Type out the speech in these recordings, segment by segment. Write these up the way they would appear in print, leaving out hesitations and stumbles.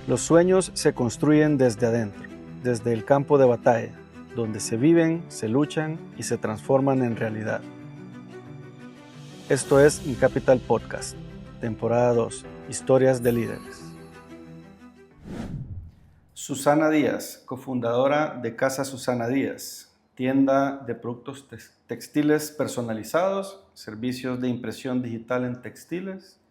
Los sueños se construyen desde adentro, desde el campo de batalla, donde se viven, se luchan y se transforman en realidad. Esto es Incapital Podcast, temporada 2, Historias de Líderes. Susana Díaz, cofundadora de Casa Susana Díaz, tienda de productos textiles personalizados, servicios de impresión digital en textiles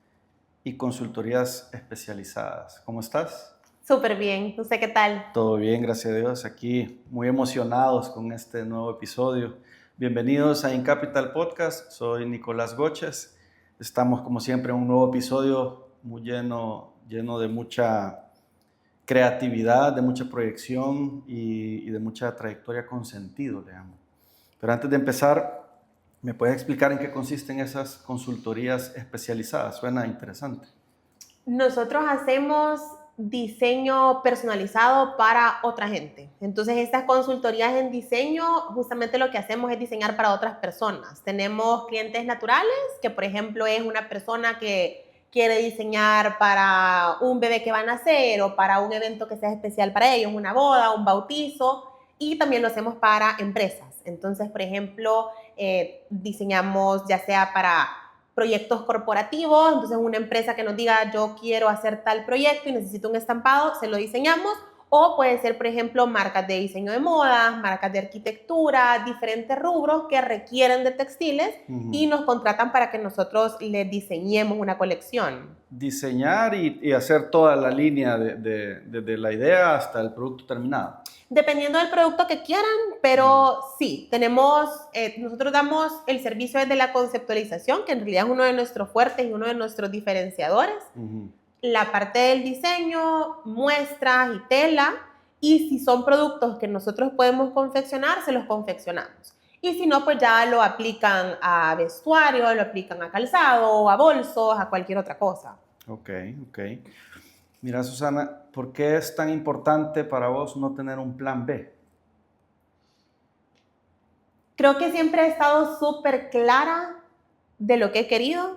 y consultorías especializadas. ¿Cómo estás? Súper bien. ¿Usted qué tal? Todo bien, gracias a Dios. Aquí muy emocionados con este nuevo episodio. Bienvenidos a Incapital Podcast. Soy Nicolás Goches. Estamos como siempre en un nuevo episodio muy lleno de mucha creatividad, de mucha proyección y de mucha trayectoria con sentido, le llamo. Pero antes de empezar, ¿me puedes explicar en qué consisten esas consultorías especializadas? Suena interesante. Nosotros hacemos diseño personalizado para otra gente. Entonces, estas consultorías en diseño, justamente lo que hacemos es diseñar para otras personas. Tenemos clientes naturales, que por ejemplo es una persona que quiere diseñar para un bebé que van a nacer o para un evento que sea especial para ellos, una boda, un bautizo, y también lo hacemos para empresas. Entonces, por ejemplo, diseñamos ya sea para proyectos corporativos, entonces una empresa que nos diga yo quiero hacer tal proyecto y necesito un estampado, se lo diseñamos, o puede ser, por ejemplo, marcas de diseño de modas, marcas de arquitectura, diferentes rubros que requieren de textiles y nos contratan para que nosotros les diseñemos una colección. Diseñar y hacer toda la línea desde la idea hasta el producto terminado. Dependiendo del producto que quieran, pero sí, nosotros damos el servicio desde la conceptualización, que en realidad es uno de nuestros fuertes y uno de nuestros diferenciadores. La parte del diseño, muestras y tela, y si son productos que nosotros podemos confeccionar, se los confeccionamos. Y si no, pues ya lo aplican a vestuario, lo aplican a calzado, a bolsos, a cualquier otra cosa. Ok. Mira, Susana, ¿por qué es tan importante para vos no tener un plan B? Creo que siempre he estado súper clara de lo que he querido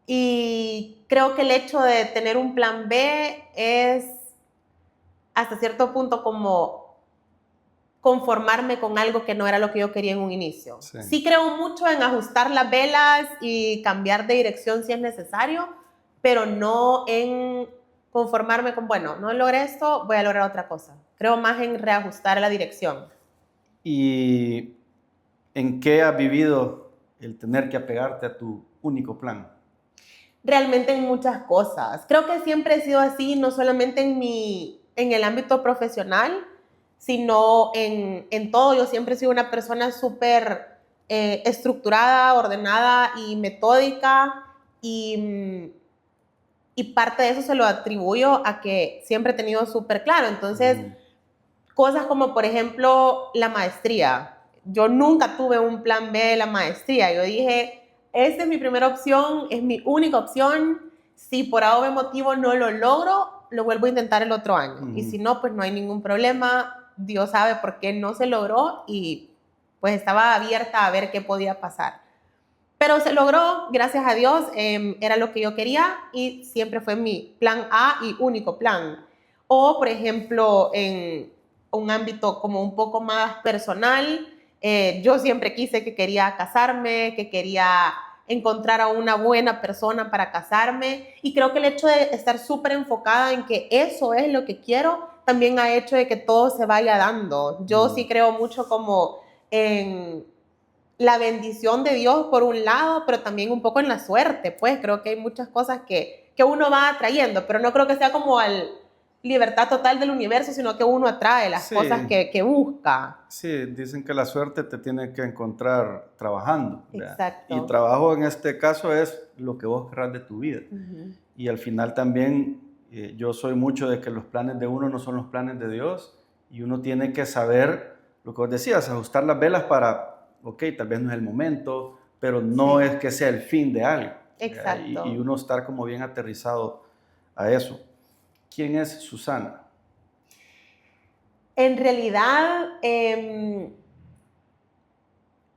y creo que el hecho de tener un plan B es hasta cierto punto como conformarme con algo que no era lo que yo quería en un inicio. Sí creo mucho en ajustar las velas y cambiar de dirección si es necesario, pero no en conformarme con, bueno, no logré esto, voy a lograr otra cosa. Creo más en reajustar la dirección. ¿Y en qué has vivido el tener que apegarte a tu único plan? Realmente en muchas cosas. Creo que siempre he sido así, no solamente en el ámbito profesional, sino en todo. Yo siempre he sido una persona súper estructurada, ordenada y metódica, y parte de eso se lo atribuyo a que siempre he tenido súper claro. Entonces, cosas como, por ejemplo, la maestría. Yo nunca tuve un plan B de la maestría. Yo dije, esta es mi primera opción, es mi única opción. Si por algún motivo no lo logro, lo vuelvo a intentar el otro año. Y si no, pues no hay ningún problema. Dios sabe por qué no se logró y pues estaba abierta a ver qué podía pasar. Pero se logró, gracias a Dios, era lo que yo quería y siempre fue mi plan A y único plan. O, por ejemplo, en un ámbito como un poco más personal, yo siempre que quería casarme, que quería encontrar a una buena persona para casarme, y creo que el hecho de estar súper enfocada en que eso es lo que quiero, también ha hecho de que todo se vaya dando. Yo sí creo mucho como en la bendición de Dios por un lado, pero también un poco en la suerte, pues creo que hay muchas cosas que uno va atrayendo, pero no creo que sea como al libertad total del universo, sino que uno atrae las cosas que busca. Sí, dicen que la suerte te tiene que encontrar trabajando. Exacto. Y trabajo en este caso es lo que vos querrás de tu vida. Y al final también yo soy mucho de que los planes de uno no son los planes de Dios, y uno tiene que saber lo que vos decías, ajustar las velas para, ok, tal vez no es el momento, pero no es que sea el fin de algo. Exacto. Y uno estar como bien aterrizado a eso. ¿Quién es Susana? En realidad,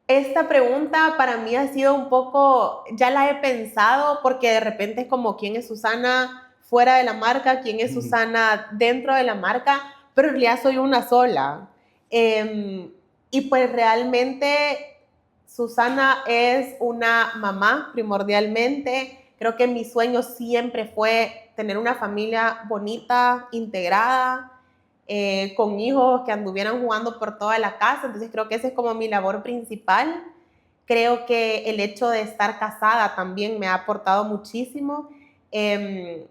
esta pregunta para mí ha sido un poco, ya la he pensado, porque de repente es como, ¿quién es Susana fuera de la marca, quién es Susana dentro de la marca, pero en realidad soy una sola. Y pues realmente Susana es una mamá primordialmente. Creo que mi sueño siempre fue tener una familia bonita, integrada, con hijos que anduvieran jugando por toda la casa. Entonces creo que esa es como mi labor principal. Creo que el hecho de estar casada también me ha aportado muchísimo.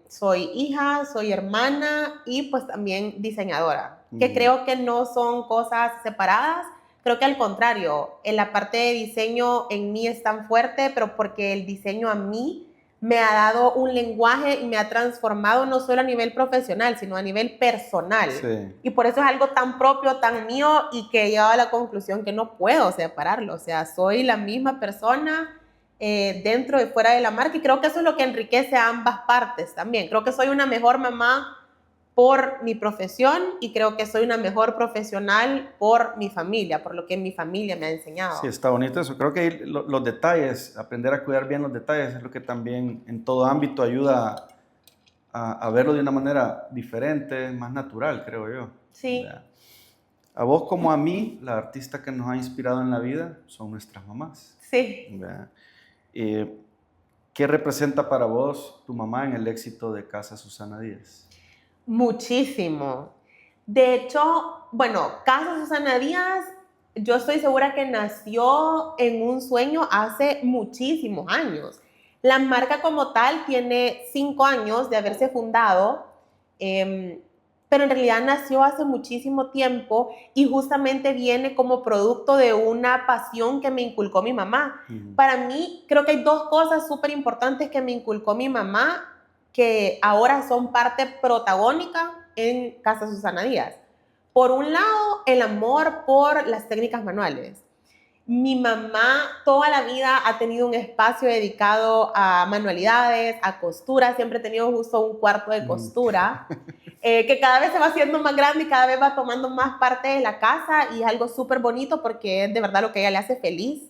Soy hija, soy hermana y pues también diseñadora, que creo que no son cosas separadas. Creo que al contrario, en la parte de diseño en mí es tan fuerte, pero porque el diseño a mí me ha dado un lenguaje y me ha transformado no solo a nivel profesional, sino a nivel personal. Sí. Y por eso es algo tan propio, tan mío, y que he llegado a la conclusión que no puedo separarlo. O sea, soy la misma persona dentro y fuera de la marca, y creo que eso es lo que enriquece a ambas partes también. Creo que soy una mejor mamá por mi profesión y creo que soy una mejor profesional por mi familia, por lo que mi familia me ha enseñado. Sí, está bonito eso. Creo que los detalles, aprender a cuidar bien los detalles es lo que también en todo ámbito ayuda a verlo de una manera diferente, más natural, creo yo. Sí. ¿Verdad? A vos como a mí, la artista que nos ha inspirado en la vida son nuestras mamás. Sí. ¿Verdad? ¿Qué representa para vos tu mamá en el éxito de Casa Susana Díaz? Muchísimo. De hecho, bueno, Casa Susana Díaz, yo estoy segura que nació en un sueño hace muchísimos años. La marca como tal tiene 5 años de haberse fundado, pero en realidad nació hace muchísimo tiempo y justamente viene como producto de una pasión que me inculcó mi mamá. Para mí, creo que hay 2 cosas súper importantes que me inculcó mi mamá que ahora son parte protagónica en Casa Susana Díaz. Por un lado, el amor por las técnicas manuales. Mi mamá toda la vida ha tenido un espacio dedicado a manualidades, a costura, siempre he tenido justo un cuarto de costura, que cada vez se va haciendo más grande y cada vez va tomando más parte de la casa, y es algo súper bonito porque es de verdad lo que a ella le hace feliz.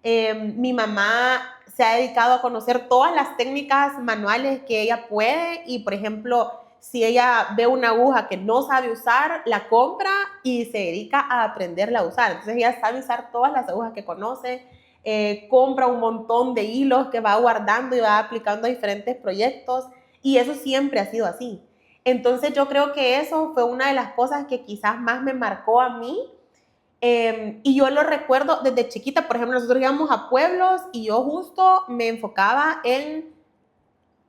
Mi mamá se ha dedicado a conocer todas las técnicas manuales que ella puede, y por ejemplo, si ella ve una aguja que no sabe usar, la compra y se dedica a aprenderla a usar. Entonces ella sabe usar todas las agujas que conoce, compra un montón de hilos que va guardando y va aplicando a diferentes proyectos, y eso siempre ha sido así. Entonces yo creo que eso fue una de las cosas que quizás más me marcó a mí. Y yo lo recuerdo desde chiquita. Por ejemplo, nosotros íbamos a pueblos y yo justo me enfocaba en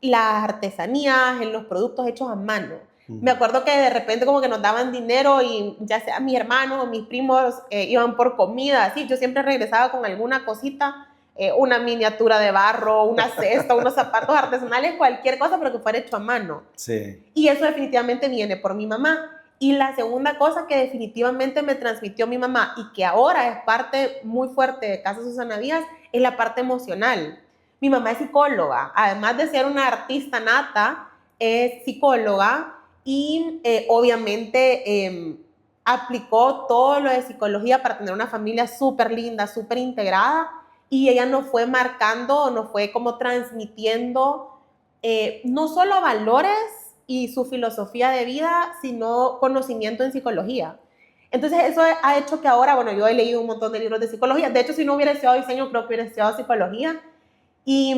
las artesanías, en los productos hechos a mano. Me acuerdo que de repente como que nos daban dinero y ya sea mis hermanos o mis primos iban por comida, así. Yo siempre regresaba con alguna cosita, una miniatura de barro, una cesta, unos zapatos artesanales, cualquier cosa, pero que fuera hecho a mano. Sí. Y eso definitivamente viene por mi mamá. Y la segunda cosa que definitivamente me transmitió mi mamá y que ahora es parte muy fuerte de Casa Susana Díaz es la parte emocional. Mi mamá es psicóloga, además de ser una artista nata, es psicóloga y obviamente aplicó todo lo de psicología para tener una familia súper linda, súper integrada, y ella nos fue marcando, nos fue como transmitiendo no solo valores y su filosofía de vida, sino conocimiento en psicología. Entonces eso ha hecho que ahora, bueno, yo he leído un montón de libros de psicología. De hecho, si no hubiera estudiado diseño, creo que hubiera estudiado psicología. Y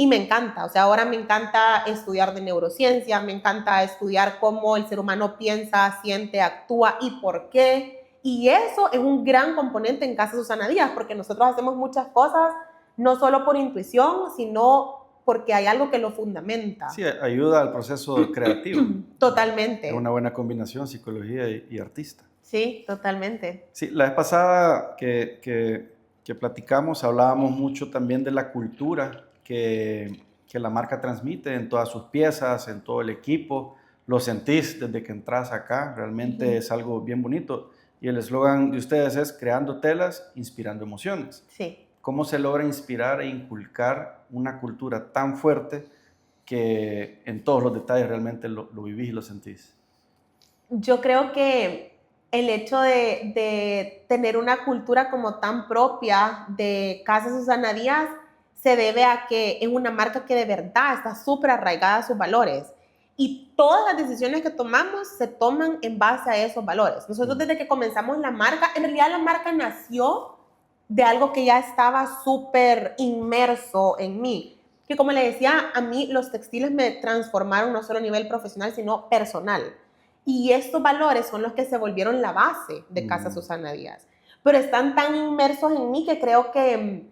me encanta, o sea, ahora me encanta estudiar de neurociencia, me encanta estudiar cómo el ser humano piensa, siente, actúa y por qué. Y eso es un gran componente en Casa Susana Díaz, porque nosotros hacemos muchas cosas no solo por intuición, sino porque hay algo que lo fundamenta. Sí, ayuda al proceso creativo. Totalmente. Es una buena combinación, psicología y artista. Sí, totalmente. Sí, la vez pasada que platicamos, hablábamos mucho también de la cultura que la marca transmite en todas sus piezas, en todo el equipo. Lo sentís desde que entras acá, realmente es algo bien bonito. Y el eslogan de ustedes es creando telas, inspirando emociones. Sí. ¿Cómo se logra inspirar e inculcar una cultura tan fuerte que en todos los detalles realmente lo vivís y lo sentís? Yo creo que el hecho de tener una cultura como tan propia de Casa Susana Díaz se debe a que es una marca que de verdad está súper arraigada a sus valores. Y todas las decisiones que tomamos se toman en base a esos valores. Nosotros desde que comenzamos la marca, en realidad la marca nació de algo que ya estaba súper inmerso en mí. Que como le decía, a mí los textiles me transformaron no solo a nivel profesional, sino personal. Y estos valores son los que se volvieron la base de Casa Susana Díaz. Pero están tan inmersos en mí que creo que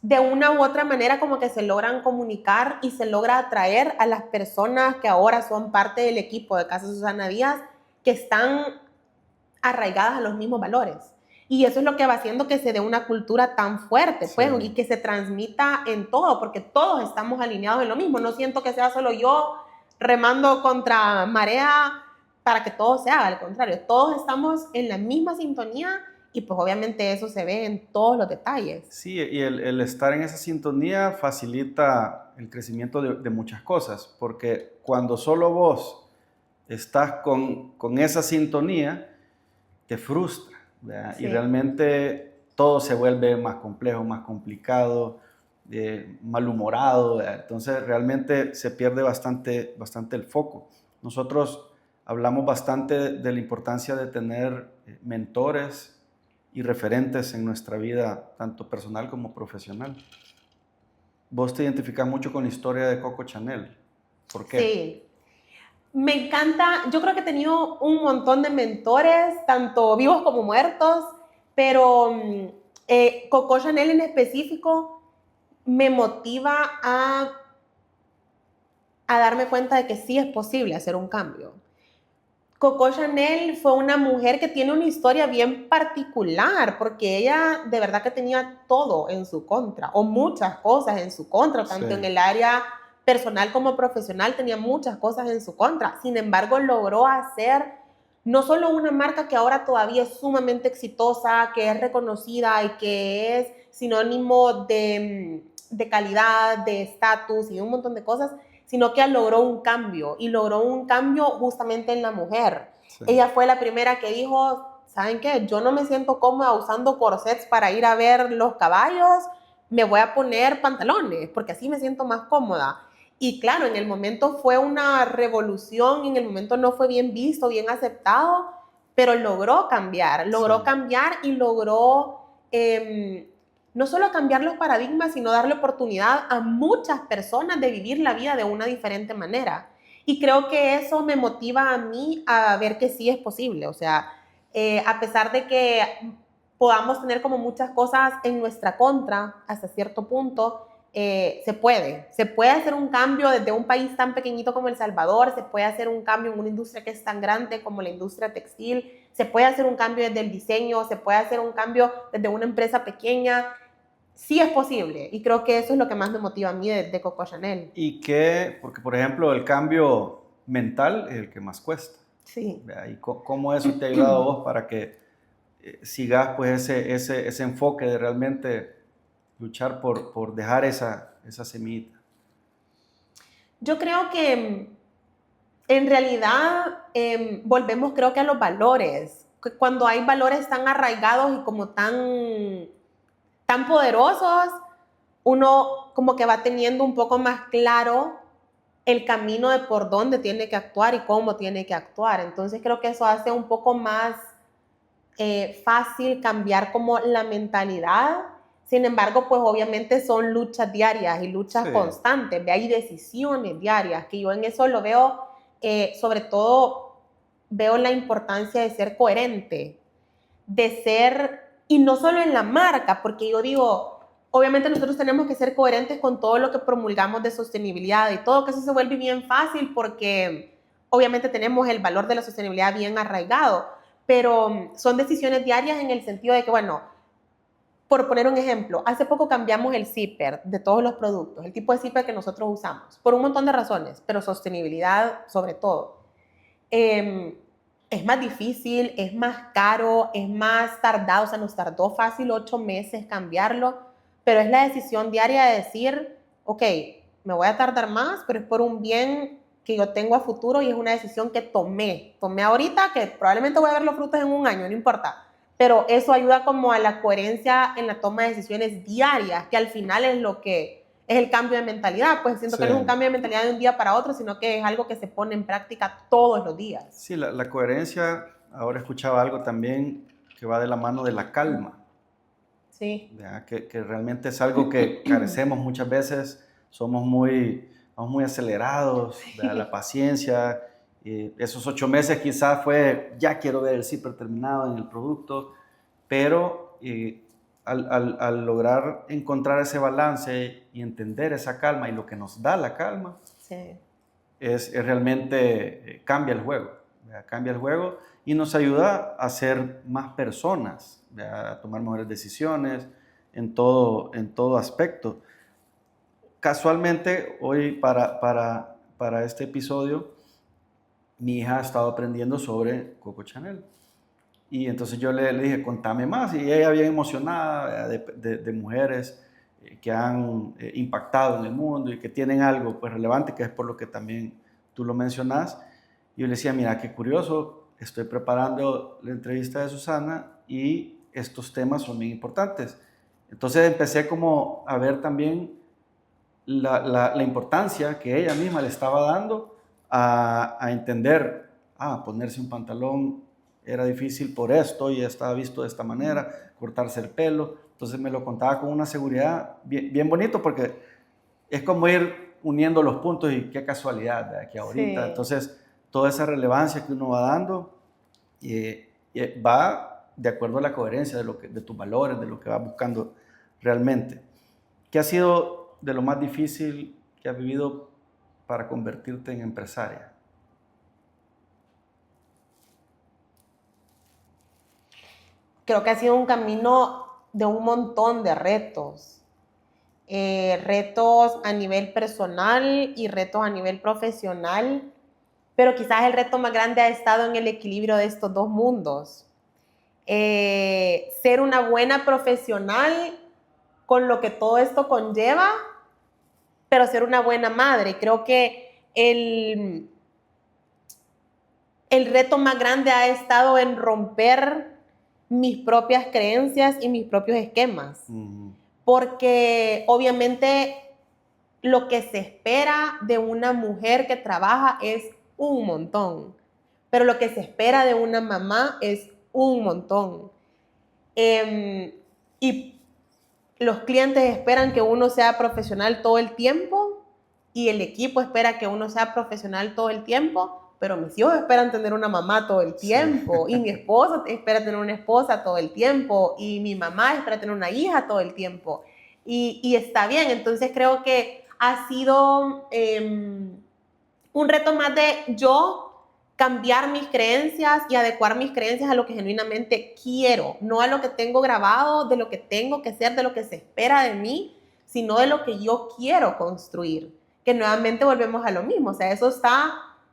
de una u otra manera como que se logran comunicar y se logra atraer a las personas que ahora son parte del equipo de Casa Susana Díaz, que están arraigadas a los mismos valores. Y eso es lo que va haciendo que se dé una cultura tan fuerte, pues, y que se transmita en todo, porque todos estamos alineados en lo mismo. No siento que sea solo yo remando contra marea para que todo se haga, al contrario, todos estamos en la misma sintonía y pues obviamente eso se ve en todos los detalles. Sí, y el estar en esa sintonía facilita el crecimiento de muchas cosas, porque cuando solo vos estás con esa sintonía, te frustra, ¿verdad? Sí. Y realmente todo se vuelve más complejo, más complicado, malhumorado, ¿verdad? Entonces realmente se pierde bastante el foco. Nosotros hablamos bastante de la importancia de tener mentores y referentes en nuestra vida, tanto personal como profesional. Vos te identificas mucho con la historia de Coco Chanel. ¿Por qué? Sí. Me encanta, yo creo que he tenido un montón de mentores, tanto vivos como muertos, pero Coco Chanel en específico me motiva a darme cuenta de que sí es posible hacer un cambio. Coco Chanel fue una mujer que tiene una historia bien particular, porque ella de verdad que tenía todo en su contra, o muchas cosas en su contra, tanto sí. En el área personal como profesional tenía muchas cosas en su contra. Sin embargo, logró hacer no solo una marca que ahora todavía es sumamente exitosa, que es reconocida y que es sinónimo de calidad, de estatus y de un montón de cosas, sino que logró un cambio, y logró un cambio justamente en la mujer. Sí. Ella fue la primera que dijo, ¿saben qué? Yo no me siento cómoda usando corsets para ir a ver los caballos, me voy a poner pantalones, porque así me siento más cómoda. Y claro, en el momento fue una revolución, en el momento no fue bien visto, bien aceptado, pero logró cambiar y logró no solo cambiar los paradigmas, sino darle oportunidad a muchas personas de vivir la vida de una diferente manera. Y creo que eso me motiva a mí a ver que sí es posible. O sea, a pesar de que podamos tener como muchas cosas en nuestra contra hasta cierto punto, se puede hacer un cambio desde un país tan pequeñito como El Salvador, se puede hacer un cambio en una industria que es tan grande como la industria textil, se puede hacer un cambio desde el diseño, se puede hacer un cambio desde una empresa pequeña. Sí es posible, y creo que eso es lo que más me motiva a mí de Coco Chanel. Y que, porque por ejemplo el cambio mental es el que más cuesta. Sí. ¿Y cómo eso te ha ayudado a vos para que sigas pues ese enfoque de realmente luchar por dejar esa semillita? Yo creo que en realidad volvemos creo que a los valores. Cuando hay valores tan arraigados y como tan poderosos, uno como que va teniendo un poco más claro el camino de por dónde tiene que actuar y cómo tiene que actuar. Entonces creo que eso hace un poco más fácil cambiar como la mentalidad. Sin embargo, pues obviamente son luchas diarias y luchas constantes. Hay decisiones diarias, que yo en eso lo veo, sobre todo veo la importancia de ser coherente, de ser, y no solo en la marca, porque yo digo, obviamente nosotros tenemos que ser coherentes con todo lo que promulgamos de sostenibilidad y todo, que eso se vuelve bien fácil porque obviamente tenemos el valor de la sostenibilidad bien arraigado, pero son decisiones diarias en el sentido de que, bueno, por poner un ejemplo, hace poco cambiamos el zipper de todos los productos, el tipo de zipper que nosotros usamos, por un montón de razones, pero sostenibilidad sobre todo. Es más difícil, es más caro, es más tardado, o sea, nos tardó fácil 8 meses cambiarlo, pero es la decisión diaria de decir, ok, me voy a tardar más, pero es por un bien que yo tengo a futuro y es una decisión que tomé ahorita, que probablemente voy a ver los frutos en un año, no importa, pero eso ayuda como a la coherencia en la toma de decisiones diarias, que al final es lo que es el cambio de mentalidad. Pues siento que no es un cambio de mentalidad de un día para otro, sino que es algo que se pone en práctica todos los días. Sí, la coherencia, ahora escuchaba algo también que va de la mano de la calma. Sí. Que realmente es algo que carecemos muchas veces, vamos muy acelerados, la paciencia. Esos 8 meses quizás fue, ya quiero ver el zipper terminado en el producto, pero al lograr encontrar ese balance y entender esa calma y lo que nos da la calma, sí. es realmente cambia el juego, ¿verdad? Cambia el juego y nos ayuda a ser más personas, ¿verdad? A tomar mejores decisiones en todo aspecto. Casualmente, hoy para este episodio, mi hija ha estado aprendiendo sobre Coco Chanel. Y entonces yo le dije, contame más. Y ella bien emocionada de mujeres que han impactado en el mundo y que tienen algo pues, relevante, que es por lo que también tú lo mencionas. Y yo le decía, mira, qué curioso, estoy preparando la entrevista de Susana y estos temas son bien importantes. Entonces empecé como a ver también la importancia que ella misma le estaba dando a entender, ponerse un pantalón era difícil por esto y estaba visto de esta manera, cortarse el pelo. Entonces me lo contaba con una seguridad bien bonito porque es como ir uniendo los puntos y qué casualidad, ¿verdad? Que ahorita. Sí. Entonces toda esa relevancia que uno va dando va de acuerdo a la coherencia de tus valores, de lo que vas buscando realmente. ¿Qué ha sido de lo más difícil que has vivido para convertirte en empresaria? Creo que ha sido un camino de un montón de retos. Retos a nivel personal y retos a nivel profesional, pero quizás el reto más grande ha estado en el equilibrio de estos dos mundos. Ser una buena profesional con lo que todo esto conlleva, pero ser una buena madre. Creo que el reto más grande ha estado en romper mis propias creencias y mis propios esquemas. Porque obviamente lo que se espera de una mujer que trabaja es un montón, pero lo que se espera de una mamá es un montón. Y los clientes esperan que uno sea profesional todo el tiempo y el equipo espera que uno sea profesional todo el tiempo, pero mis hijos esperan tener una mamá todo el tiempo, sí. Y mi esposo espera tener una esposa todo el tiempo, y mi mamá espera tener una hija todo el tiempo. Y está bien, entonces creo que ha sido un reto más de yo cambiar mis creencias y adecuar mis creencias a lo que genuinamente quiero, no a lo que tengo grabado, de lo que tengo que ser, de lo que se espera de mí, sino de lo que yo quiero construir. Que nuevamente volvemos a lo mismo, o sea, eso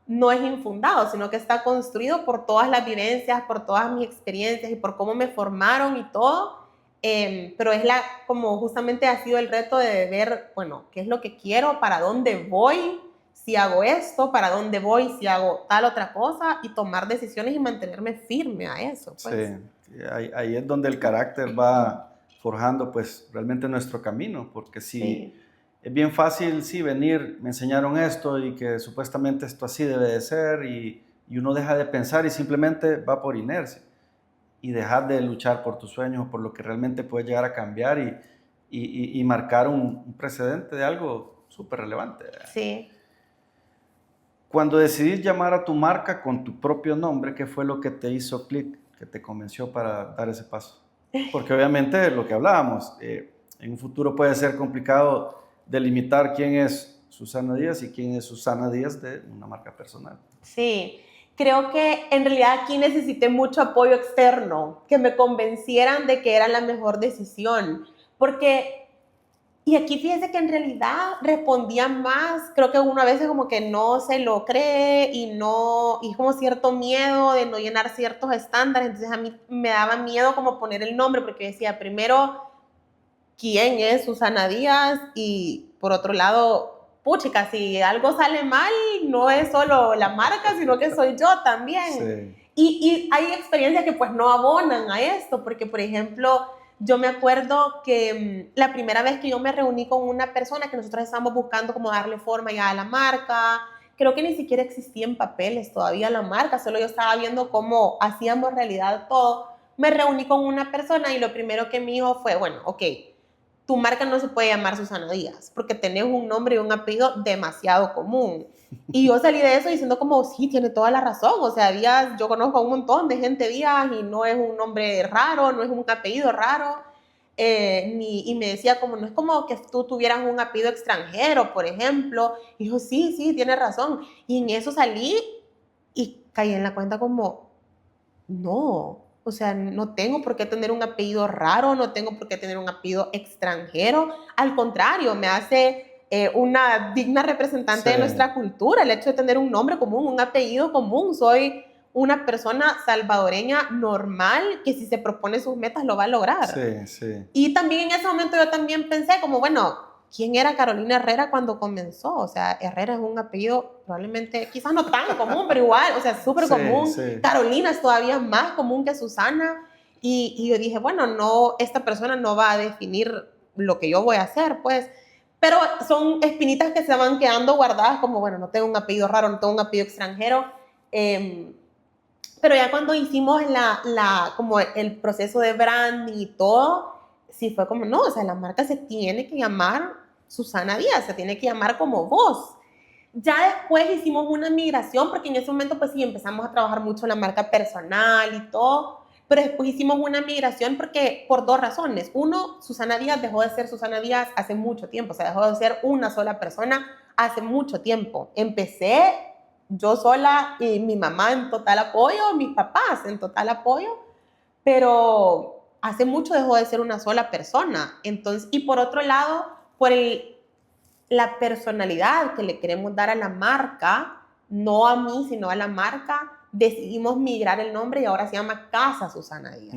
no es infundado, sino que está construido por todas las vivencias, por todas mis experiencias y por cómo me formaron y todo, pero es como justamente ha sido el reto de ver, bueno, qué es lo que quiero, para dónde voy, si hago esto, para dónde voy, si hago tal otra cosa, y tomar decisiones y mantenerme firme a eso. Pues. Sí, ahí es donde el carácter va forjando pues realmente nuestro camino, porque sí. Es bien fácil, sí, venir, me enseñaron esto y que supuestamente esto así debe de ser y uno deja de pensar y simplemente va por inercia y dejar de luchar por tus sueños, por lo que realmente puedes llegar a cambiar y marcar un precedente de algo súper relevante. Sí. Cuando decidís llamar a tu marca con tu propio nombre, ¿qué fue lo que te hizo clic, que te convenció para dar ese paso? Porque obviamente lo que hablábamos, en un futuro puede ser complicado delimitar quién es Susana Díaz y quién es Susana Díaz de una marca personal. Sí, creo que en realidad aquí necesité mucho apoyo externo, que me convencieran de que era la mejor decisión, porque, y aquí fíjense que en realidad respondía más, creo que uno a veces como que no se lo cree y como cierto miedo de no llenar ciertos estándares, entonces a mí me daba miedo como poner el nombre, porque decía, primero, ¿quién es Susana Díaz? Y por otro lado, puchica, si algo sale mal, no es solo la marca, sino que soy yo también. Sí. Y hay experiencias que pues no abonan a esto, porque por ejemplo, yo me acuerdo que la primera vez que yo me reuní con una persona que nosotros estábamos buscando como darle forma ya a la marca, creo que ni siquiera existía en papeles todavía la marca, solo yo estaba viendo cómo hacíamos realidad todo. Me reuní con una persona y lo primero que me dijo fue, bueno, ok, tu marca no se puede llamar Susana Díaz porque tenés un nombre y un apellido demasiado común. Y yo salí de eso diciendo como, sí, tiene toda la razón. O sea, Díaz, yo conozco a un montón de gente Díaz y no es un nombre raro, no es un apellido raro. Y me decía como, no es como que tú tuvieras un apellido extranjero, por ejemplo. Y yo, sí, sí, tiene razón. Y en eso salí y caí en la cuenta como, no, o sea, no tengo por qué tener un apellido raro, no tengo por qué tener un apellido extranjero. Al contrario, me hace una digna representante de nuestra cultura, el hecho de tener un nombre común, un apellido común. Soy una persona salvadoreña normal que si se propone sus metas lo va a lograr. Sí, sí. Y también en ese momento yo también pensé como, bueno, ¿quién era Carolina Herrera cuando comenzó? O sea, Herrera es un apellido probablemente, quizás no tan común, pero igual, o sea, súper común. Sí. Carolina es todavía más común que Susana. Y yo dije, bueno, no, esta persona no va a definir lo que yo voy a hacer, pues. Pero son espinitas que se van quedando guardadas como, bueno, no tengo un apellido raro, no tengo un apellido extranjero. Pero ya cuando hicimos como el proceso de branding y todo, sí fue como, no, o sea, la marca se tiene que llamar Susana Díaz, se tiene que llamar como vos. Ya después hicimos una migración, porque en ese momento pues sí empezamos a trabajar mucho la marca personal y todo, pero después hicimos una migración porque por dos razones. Uno, Susana Díaz dejó de ser Susana Díaz hace mucho tiempo, o sea, dejó de ser una sola persona hace mucho tiempo. Empecé yo sola y mi mamá en total apoyo, mis papás en total apoyo, pero hace mucho dejó de ser una sola persona. Entonces, y por otro lado, por la personalidad que le queremos dar a la marca, no a mí, sino a la marca, decidimos migrar el nombre y ahora se llama Casa Susana Díaz.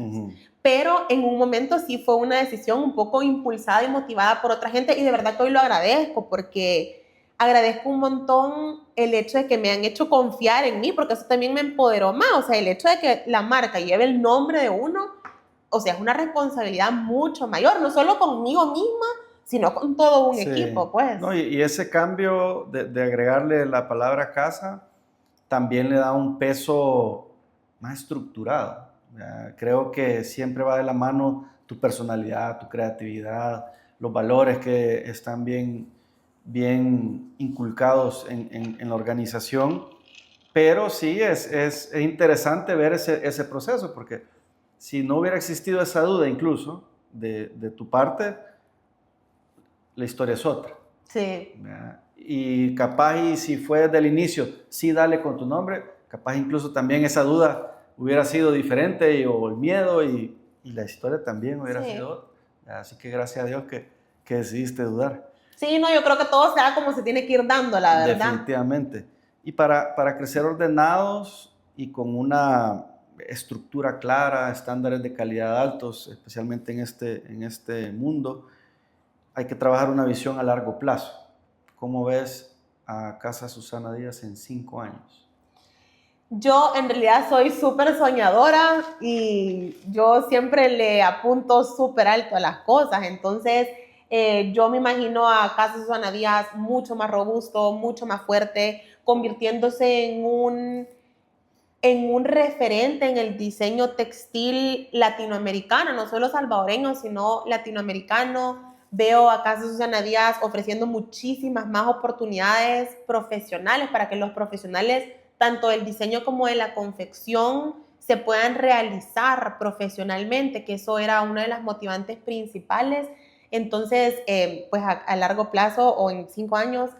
Pero en un momento sí fue una decisión un poco impulsada y motivada por otra gente y de verdad que hoy lo agradezco porque agradezco un montón el hecho de que me han hecho confiar en mí porque eso también me empoderó más. O sea, el hecho de que la marca lleve el nombre de uno, o sea, es una responsabilidad mucho mayor, no solo conmigo misma, sino con todo un equipo, pues. No, y ese cambio de agregarle la palabra casa también le da un peso más estructurado. Creo que siempre va de la mano tu personalidad, tu creatividad, los valores que están bien inculcados en la organización, pero sí es interesante ver ese proceso, porque si no hubiera existido esa duda incluso de tu parte, la historia es otra. Sí. Y capaz, y si fue desde el inicio, sí dale con tu nombre, capaz incluso también esa duda hubiera sido diferente o el miedo y la historia también hubiera sido otra. Así que gracias a Dios que decidiste dudar. Sí, no, yo creo que todo se da como se tiene que ir dando, la verdad. Definitivamente. Y para crecer ordenados y con una estructura clara, estándares de calidad altos, especialmente en este mundo, hay que trabajar una visión a largo plazo. ¿Cómo ves a Casa Susana Díaz en 5 años? Yo en realidad soy súper soñadora y yo siempre le apunto súper alto a las cosas. Entonces, yo me imagino a Casa Susana Díaz mucho más robusto, mucho más fuerte, convirtiéndose en un referente en el diseño textil latinoamericano, no solo salvadoreño, sino latinoamericano. Veo a Casa Susana Díaz ofreciendo muchísimas más oportunidades profesionales para que los profesionales, tanto del diseño como de la confección, se puedan realizar profesionalmente, que eso era una de las motivantes principales. Entonces, pues a largo plazo o en 5 años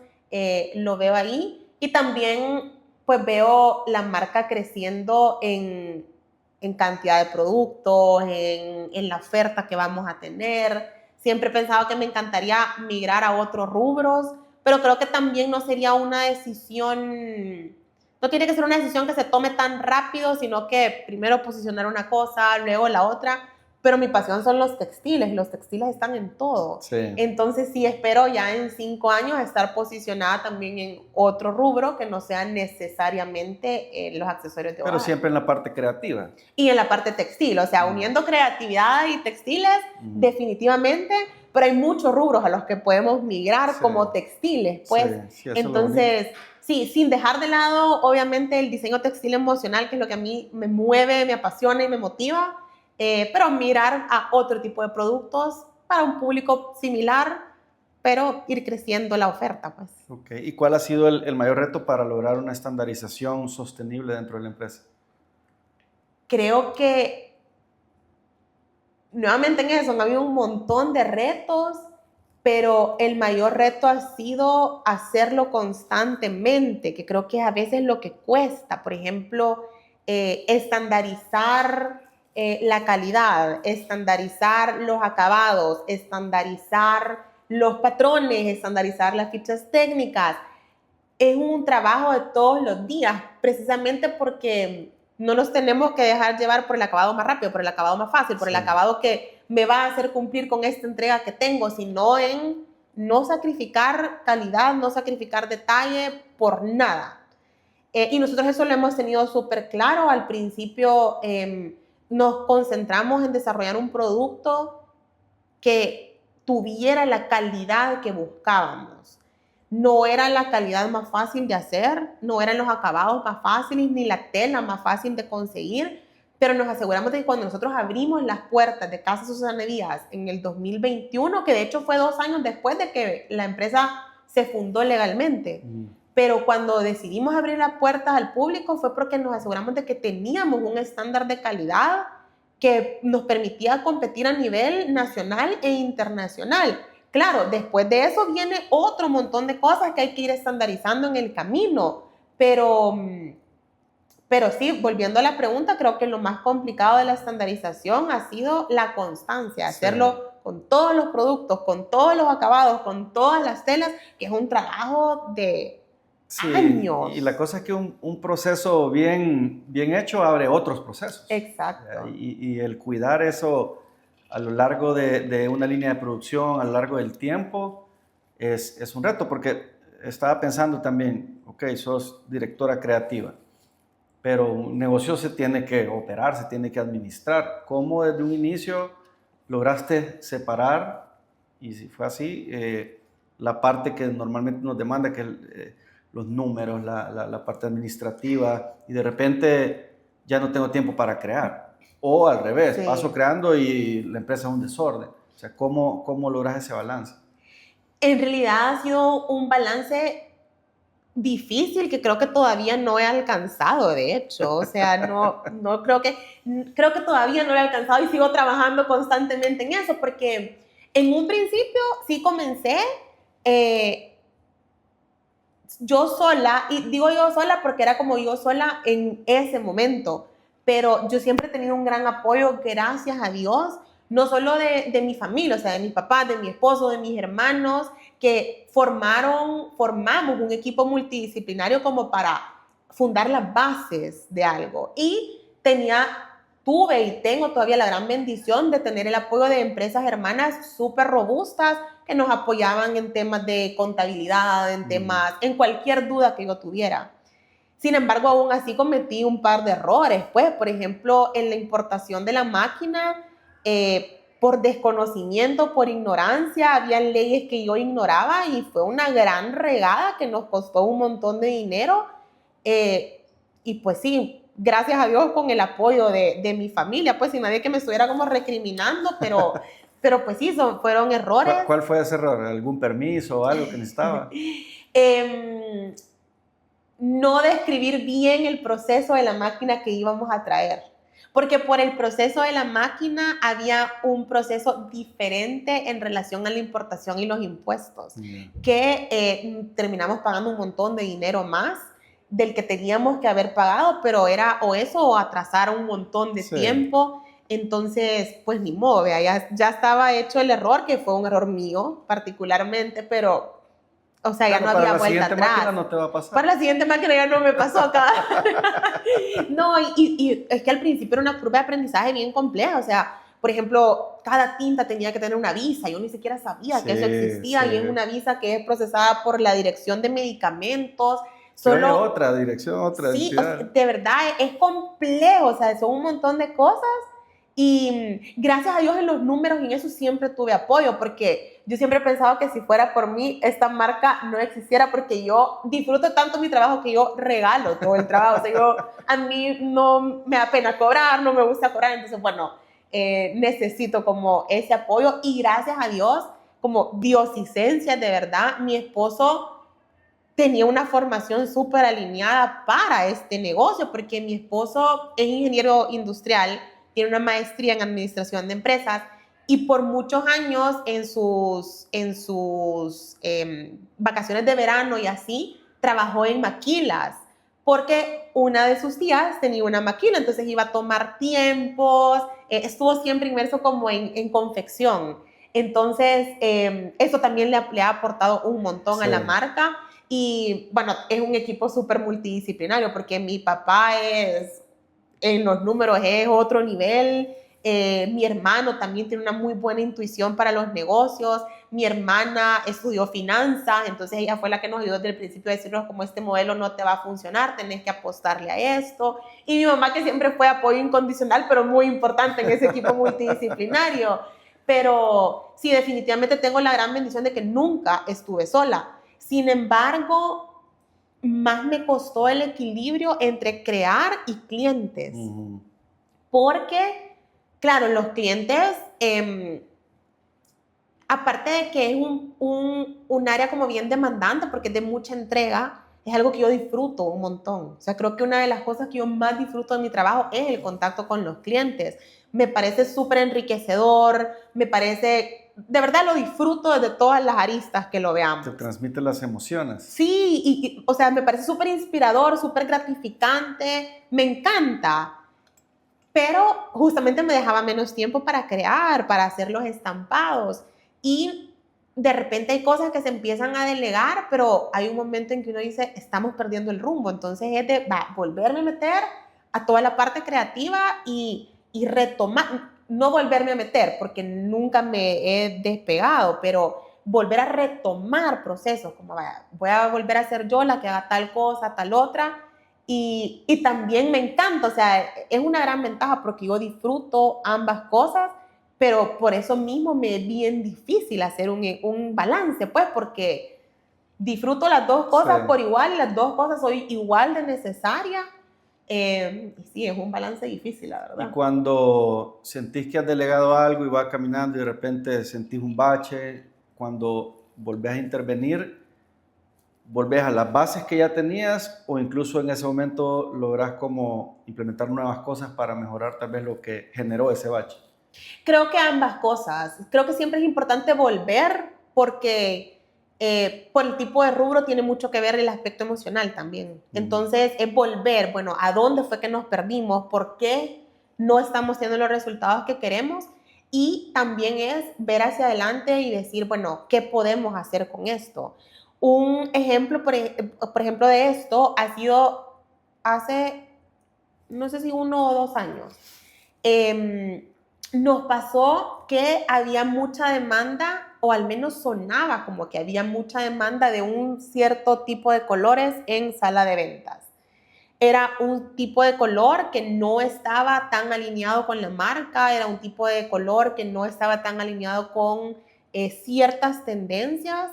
lo veo ahí. Y también pues veo la marca creciendo en cantidad de productos, en la oferta que vamos a tener. Siempre he pensado que me encantaría migrar a otros rubros, pero creo que también no sería una decisión, no tiene que ser una decisión que se tome tan rápido, sino que primero posicionar una cosa, luego la otra, pero mi pasión son los textiles están en todo. Sí. Entonces sí espero ya en 5 años estar posicionada también en otro rubro que no sea necesariamente los accesorios de hogar. Pero siempre en la parte creativa. Y en la parte textil, o sea, uniendo creatividad y textiles, definitivamente, pero hay muchos rubros a los que podemos migrar como textiles, pues. Sí, entonces, sí, sin dejar de lado, obviamente, el diseño textil emocional, que es lo que a mí me mueve, me apasiona y me motiva, pero mirar a otro tipo de productos para un público similar, pero ir creciendo la oferta, pues. Okay. ¿Y cuál ha sido el mayor reto para lograr una estandarización sostenible dentro de la empresa? Creo que, nuevamente en eso, han habido un montón de retos, pero el mayor reto ha sido hacerlo constantemente, que creo que es a veces lo que cuesta. Por ejemplo, estandarizar la calidad, estandarizar los acabados, estandarizar los patrones, estandarizar las fichas técnicas. Es un trabajo de todos los días, precisamente porque no nos tenemos que dejar llevar por el acabado más rápido, por el acabado más fácil, por el acabado que me va a hacer cumplir con esta entrega que tengo, sino en no sacrificar calidad, no sacrificar detalle por nada. Y nosotros eso lo hemos tenido súper claro. Al principio nos concentramos en desarrollar un producto que tuviera la calidad que buscábamos. No era la calidad más fácil de hacer, no eran los acabados más fáciles, ni la tela más fácil de conseguir, pero nos aseguramos de que cuando nosotros abrimos las puertas de Casa Susana Díaz en el 2021, que de hecho fue 2 años después de que la empresa se fundó legalmente, pero cuando decidimos abrir las puertas al público fue porque nos aseguramos de que teníamos un estándar de calidad que nos permitía competir a nivel nacional e internacional. Claro, después de eso viene otro montón de cosas que hay que ir estandarizando en el camino, pero sí, volviendo a la pregunta, creo que lo más complicado de la estandarización ha sido la constancia, hacerlo con todos los productos, con todos los acabados, con todas las telas, que es un trabajo de años. Y la cosa es que un proceso bien hecho abre otros procesos. Exacto. Y el cuidar eso a lo largo de una línea de producción, a lo largo del tiempo, es un reto, porque estaba pensando también, ok, sos directora creativa, pero un negocio se tiene que operar, se tiene que administrar. ¿Cómo desde un inicio lograste separar, y si fue así, la parte que normalmente nos demanda, que es los números, la parte administrativa, y de repente ya no tengo tiempo para crear? O al revés, paso creando y la empresa es un desorden. O sea, ¿cómo logras ese balance? En realidad ha sido un balance difícil que creo que todavía no he alcanzado, de hecho. O sea, no creo que todavía no lo he alcanzado y sigo trabajando constantemente en eso, porque en un principio sí comencé yo sola, y digo yo sola porque era como yo sola en ese momento, pero yo siempre he tenido un gran apoyo, gracias a Dios, no solo de mi familia, o sea, de mis papás, de mi esposo, de mis hermanos, que formamos un equipo multidisciplinario como para fundar las bases de algo. Y tuve y tengo todavía la gran bendición de tener el apoyo de empresas hermanas súper robustas que nos apoyaban en temas de contabilidad, en cualquier duda que yo tuviera. Sin embargo, aún así cometí un par de errores, pues, por ejemplo, en la importación de la máquina, por desconocimiento, por ignorancia, había leyes que yo ignoraba y fue una gran regada que nos costó un montón de dinero. Y pues sí, gracias a Dios con el apoyo de mi familia, pues sin nadie que me estuviera como recriminando, pero pues sí, fueron errores. ¿Cuál fue ese error? ¿Algún permiso o algo que necesitaba? No describir bien el proceso de la máquina que íbamos a traer. Porque por el proceso de la máquina había un proceso diferente en relación a la importación y los impuestos, que terminamos pagando un montón de dinero más del que teníamos que haber pagado, pero era o eso o atrasar un montón de tiempo. Entonces, pues ni modo, ya estaba hecho el error, que fue un error mío particularmente, pero... O sea, ya no había vuelta atrás. Para la siguiente máquina no te va a pasar. Para la siguiente máquina ya no me pasó acá. No, y es que al principio era una curva de aprendizaje bien compleja. O sea, Por ejemplo, cada tinta tenía que tener una visa. Yo ni siquiera sabía que eso existía. Y es una visa que es procesada por la Dirección de Medicamentos. Solo es otra dirección, otra sí, entidad. O sea, de verdad es complejo, o sea, son un montón de cosas. Y gracias a Dios en los números y en eso siempre tuve apoyo, porque yo siempre he pensado que si fuera por mí, esta marca no existiera, porque yo disfruto tanto mi trabajo que yo regalo todo el trabajo. O sea, a mí no me da pena cobrar, no me gusta cobrar, entonces, bueno, necesito como ese apoyo. Y gracias a Dios, como diosicencia, de verdad, mi esposo tenía una formación súper alineada para este negocio, porque mi esposo es ingeniero industrial, tiene una maestría en administración de empresas y por muchos años en sus vacaciones de verano y así, trabajó en maquilas, porque una de sus tías tenía una maquila, entonces iba a tomar tiempos, estuvo siempre inmerso como en confección. Entonces, eso también le ha aportado un montón a la marca. Y bueno, es un equipo súper multidisciplinario porque mi papá en los números es otro nivel. Mi hermano también tiene una muy buena intuición para los negocios. Mi hermana estudió finanzas, entonces ella fue la que nos ayudó desde el principio a decirnos como este modelo no te va a funcionar, tenés que apostarle a esto. Y mi mamá que siempre fue apoyo incondicional, pero muy importante en ese equipo multidisciplinario. Pero sí, definitivamente tengo la gran bendición de que nunca estuve sola. Sin embargo, más me costó el equilibrio entre crear y clientes. Porque, claro, los clientes, aparte de que es un área como bien demandante, porque es de mucha entrega, es algo que yo disfruto un montón. O sea, creo que una de las cosas que yo más disfruto de mi trabajo es el contacto con los clientes. Me parece súper enriquecedor, me parece, de verdad lo disfruto desde todas las aristas que lo veamos. Te transmite las emociones. Sí, o sea, me parece súper inspirador, súper gratificante, me encanta. Pero justamente me dejaba menos tiempo para crear, para hacer los estampados. Y de repente hay cosas que se empiezan a delegar, pero hay un momento en que uno dice, estamos perdiendo el rumbo. Entonces es de volverme a meter a toda la parte creativa y retomar, no volverme a meter, porque nunca me he despegado, pero volver a retomar procesos, como vaya, voy a volver a ser yo la que haga tal cosa, tal otra. Y también me encanta, o sea, es una gran ventaja porque yo disfruto ambas cosas, pero por eso mismo me es bien difícil hacer un balance, pues, porque disfruto las dos cosas por igual y las dos cosas soy igual de necesaria. Y sí, es un balance difícil, la verdad. Y cuando sentís que has delegado algo y vas caminando y de repente sentís un bache, cuando volvés a intervenir, volvés a las bases que ya tenías o incluso en ese momento lográs como implementar nuevas cosas para mejorar tal vez lo que generó ese bache. Creo que ambas cosas. Creo que siempre es importante volver porque por el tipo de rubro tiene mucho que ver el aspecto emocional también. Entonces es volver, bueno, ¿a dónde fue que nos perdimos? ¿Por qué no estamos teniendo los resultados que queremos? Y también es ver hacia adelante y decir, bueno, ¿qué podemos hacer con esto? Un ejemplo, por ejemplo, de esto ha sido hace, no sé si 1 o 2 años. Nos pasó que había mucha demanda, o al menos sonaba como que había mucha demanda de un cierto tipo de colores en sala de ventas. Era un tipo de color que no estaba tan alineado con la marca, era un tipo de color que no estaba tan alineado con ciertas tendencias,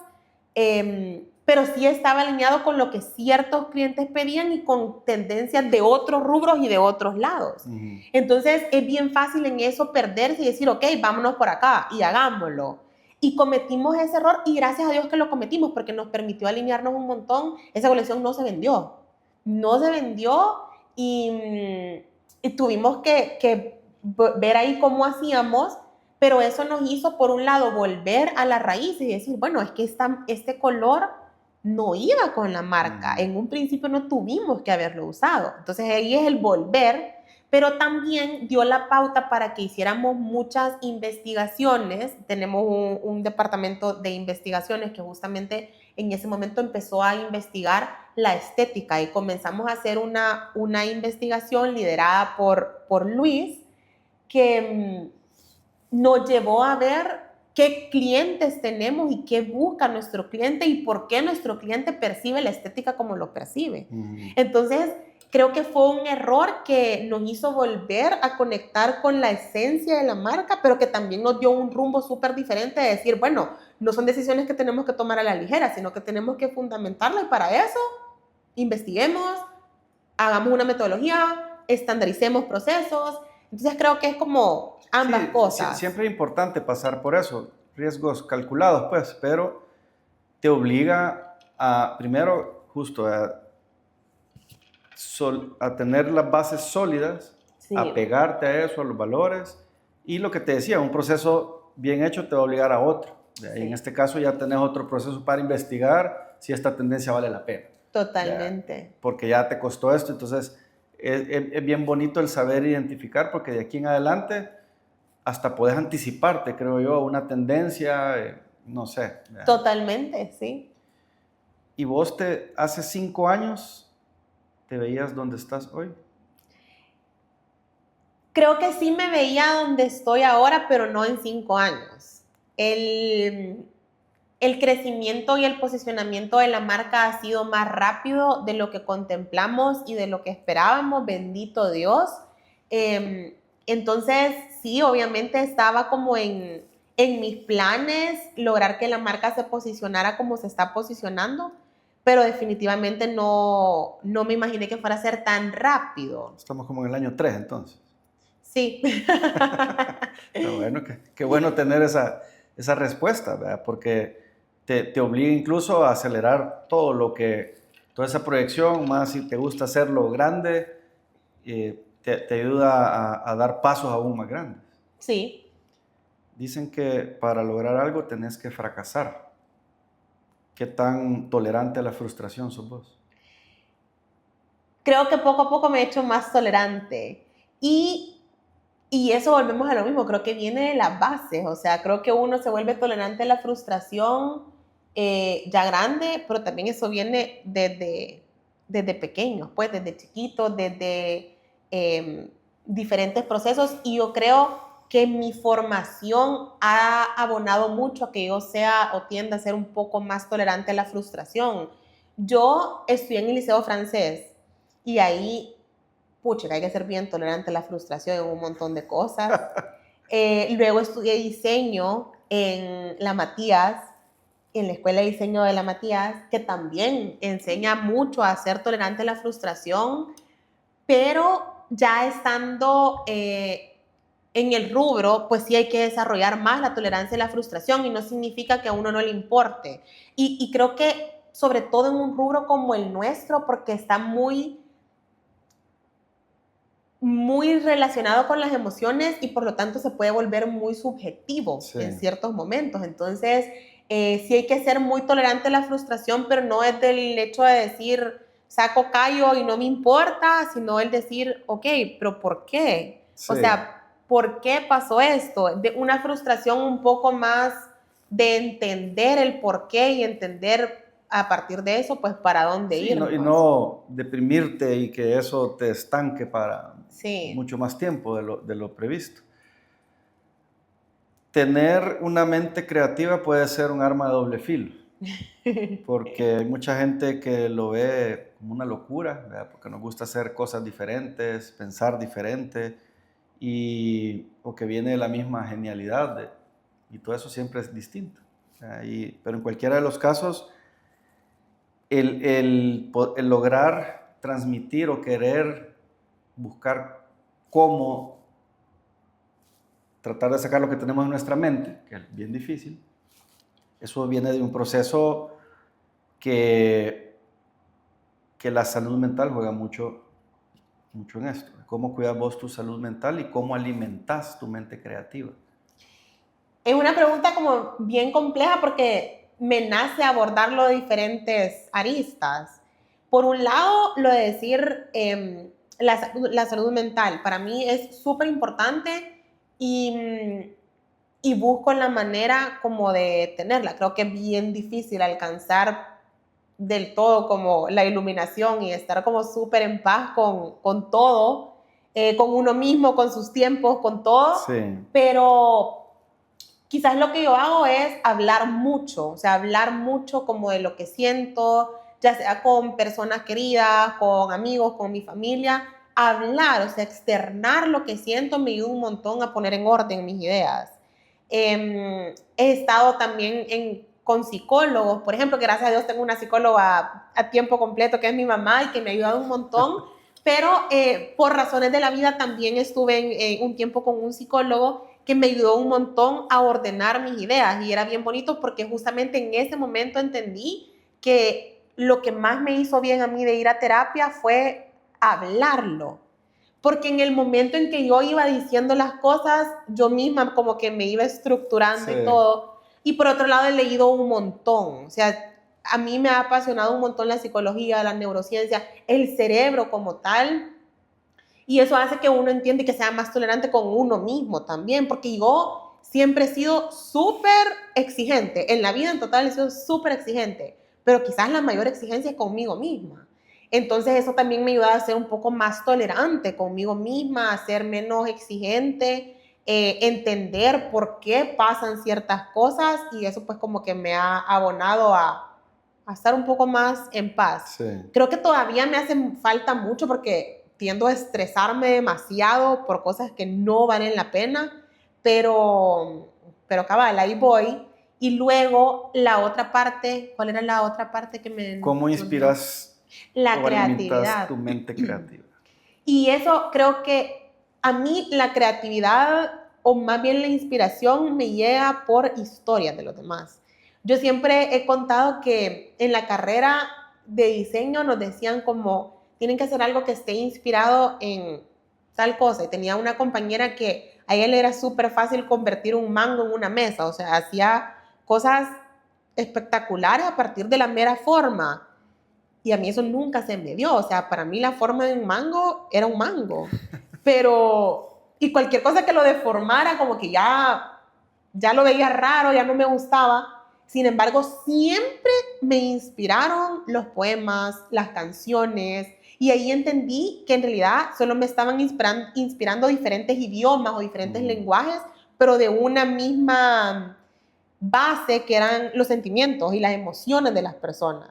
pero sí estaba alineado con lo que ciertos clientes pedían y con tendencias de otros rubros y de otros lados. Entonces es bien fácil en eso perderse y decir, ok, vámonos por acá y hagámoslo. Y cometimos ese error y gracias a Dios que lo cometimos porque nos permitió alinearnos un montón. Esa colección no se vendió. No se vendió y tuvimos que ver ahí cómo hacíamos, pero eso nos hizo, por un lado, volver a la raíz y decir, bueno, es que este color no iba con la marca. En un principio no tuvimos que haberlo usado. Entonces ahí es el volver, pero también dio la pauta para que hiciéramos muchas investigaciones. Tenemos un departamento de investigaciones que justamente en ese momento empezó a investigar la estética y comenzamos a hacer una investigación liderada por Luis, que nos llevó a ver qué clientes tenemos y qué busca nuestro cliente y por qué nuestro cliente percibe la estética como lo percibe. Entonces, creo que fue un error que nos hizo volver a conectar con la esencia de la marca, pero que también nos dio un rumbo súper diferente de decir, bueno, no son decisiones que tenemos que tomar a la ligera, sino que tenemos que fundamentarla y para eso investiguemos, hagamos una metodología, estandaricemos procesos. Entonces creo que es como ambas cosas. Siempre es importante pasar por eso, riesgos calculados, pues, pero te obliga a, primero, justo a tener las bases sólidas, Sí. a pegarte a eso, a los valores, y lo que te decía, un proceso bien hecho te va a obligar a otro. Sí. En este caso ya tenés otro proceso para investigar si esta tendencia vale la pena. Totalmente. Porque ya te costó esto, entonces es bien bonito el saber identificar, porque de aquí en adelante hasta puedes anticiparte, creo yo, a una tendencia, no sé. Totalmente, sí. ¿Y vos hace 5 años te veías donde estás hoy? Creo que sí me veía donde estoy ahora, pero no en 5 años. El crecimiento y el posicionamiento de la marca ha sido más rápido de lo que contemplamos y de lo que esperábamos, bendito Dios. Entonces, sí, obviamente estaba como en mis planes lograr que la marca se posicionara como se está posicionando, pero definitivamente no me imaginé que fuera a ser tan rápido. Estamos como en el año 3 entonces. Sí. Bueno, qué bueno tener esa respuesta, ¿verdad? Porque te obliga incluso a acelerar toda esa proyección, más si te gusta hacerlo grande, te ayuda a dar pasos aún más grandes. Sí. Dicen que para lograr algo tenés que fracasar. ¿Qué tan tolerante a la frustración sos vos? Creo que poco a poco me he hecho más tolerante. Y eso volvemos a lo mismo, creo que viene de las bases, o sea, creo que uno se vuelve tolerante a la frustración ya grande, pero también eso viene desde pequeños, pues desde chiquitos, desde diferentes procesos, y yo creo que mi formación ha abonado mucho a que yo sea o tienda a ser un poco más tolerante a la frustración. Yo estudié en el liceo francés y ahí pucha, que hay que ser bien tolerante a la frustración en un montón de cosas. Luego estudié diseño en la Matías, en la Escuela de Diseño de la Matías, que también enseña mucho a ser tolerante a la frustración, pero ya estando en el rubro, pues sí hay que desarrollar más la tolerancia a la frustración y no significa que a uno no le importe. Y creo que sobre todo en un rubro como el nuestro, porque está muy relacionado con las emociones y por lo tanto se puede volver muy subjetivo en ciertos momentos. Entonces, sí hay que ser muy tolerante a la frustración, pero no es del hecho de decir, saco callo y no me importa, sino el decir, ok, pero ¿por qué? Sí. O sea, ¿por qué pasó esto? De una frustración un poco más de entender el por qué y entender a partir de eso, pues, para dónde ir. Y no deprimirte y que eso te estanque para mucho más tiempo de lo previsto. Tener una mente creativa puede ser un arma de doble filo, porque hay mucha gente que lo ve como una locura, ¿verdad? Porque nos gusta hacer cosas diferentes, pensar diferente, o que viene de la misma genialidad, y todo eso siempre es distinto. Pero en cualquiera de los casos, el lograr transmitir o querer buscar cómo tratar de sacar lo que tenemos en nuestra mente, que es bien difícil, eso viene de un proceso que la salud mental juega mucho en esto. ¿Cómo cuidas vos tu salud mental y cómo alimentas tu mente creativa? Es una pregunta como bien compleja porque me nace abordarlo de diferentes aristas. Por un lado, lo de decir la salud mental, para mí es súper importante y busco la manera como de tenerla. Creo que es bien difícil alcanzar del todo como la iluminación y estar como súper en paz con todo. con uno mismo, con sus tiempos, con todo. Sí. Pero quizás lo que yo hago es hablar mucho, o sea, hablar mucho como de lo que siento, ya sea con personas queridas, con amigos, con mi familia. Hablar, o sea, externar lo que siento me ayuda un montón a poner en orden mis ideas. He estado también con psicólogos, por ejemplo, que gracias a Dios tengo una psicóloga a tiempo completo que es mi mamá y que me ha ayudado un montón, pero por razones de la vida también estuve en un tiempo con un psicólogo que me ayudó un montón a ordenar mis ideas y era bien bonito porque justamente en ese momento entendí que lo que más me hizo bien a mí de ir a terapia fue hablarlo. Porque en el momento en que yo iba diciendo las cosas, yo misma como que me iba estructurando Sí. y todo. Y por otro lado he leído un montón. O sea, a mí me ha apasionado un montón la psicología, la neurociencia, el cerebro como tal. Y eso hace que uno entienda y que sea más tolerante con uno mismo también. Porque yo siempre he sido súper exigente. En la vida en total he sido súper exigente. Pero quizás la mayor exigencia es conmigo misma. Entonces eso también me ayuda a ser un poco más tolerante conmigo misma, a ser menos exigente, entender por qué pasan ciertas cosas y eso pues como que me ha abonado a estar un poco más en paz. Sí. Creo que todavía me hace falta mucho porque tiendo a estresarme demasiado por cosas que no valen la pena, pero cabal, ahí voy. Y luego la otra parte, ¿cuál era la otra parte que me... ¿Cómo inspiras la o alimentas creatividad. tu mente creativa? Y eso creo que a mí la creatividad o más bien la inspiración me llega por historias de los demás. Yo siempre he contado que en la carrera de diseño nos decían como tienen que hacer algo que esté inspirado en tal cosa. Y tenía una compañera que a ella le era súper fácil convertir un mango en una mesa. O sea, hacía cosas espectaculares a partir de la mera forma. Y a mí eso nunca se me dio. O sea, para mí la forma de un mango era un mango. Pero, y cualquier cosa que lo deformara, como que ya lo veía raro, ya no me gustaba. Sin embargo, siempre me inspiraron los poemas, las canciones. Y ahí entendí que en realidad solo me estaban inspirando diferentes idiomas o diferentes lenguajes, pero de una misma base que eran los sentimientos y las emociones de las personas.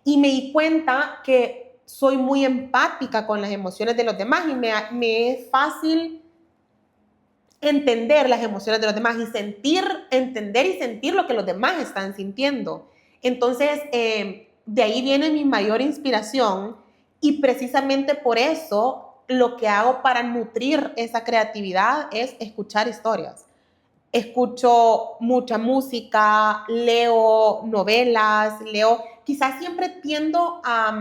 Y me di cuenta que soy muy empática con las emociones de los demás y me es fácil entender las emociones de los demás y entender y sentir lo que los demás están sintiendo. Entonces, de ahí viene mi mayor inspiración y precisamente por eso lo que hago para nutrir esa creatividad es escuchar historias. Escucho mucha música, leo novelas, quizás siempre tiendo a